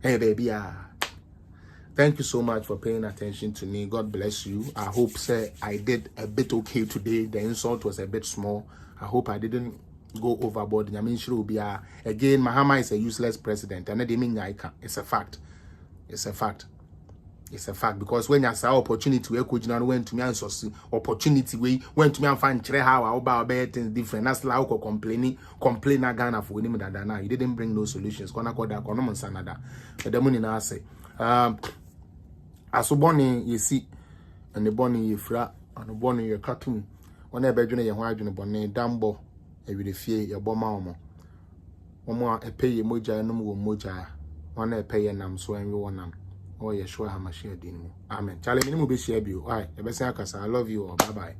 Hey baby. Thank you so much for paying attention to me. God bless you. I hope say I did a bit okay today. The insult was a bit small. I hope I didn't go overboard. I mean, again, Mahama is a useless president. And it's a fact. It's a fact. It's a fact. Because when you saw opportunity, we could went to me and opportunity we went to me and find how about things different. That's like complain again for him that he didn't bring no solutions. But the money now say asoboni you see and the bonny you fra and the bonny you cartoon. When I bedroom your wife in a bonnet, dambo, a with a fear your bomb. One more a pay your moja, no more moja. One a pay and I'm so and you want them. Oh, yeah, sure, how much share dinner. Amen. Charlie, minimum be share you. All right, the best I love you. Bye bye.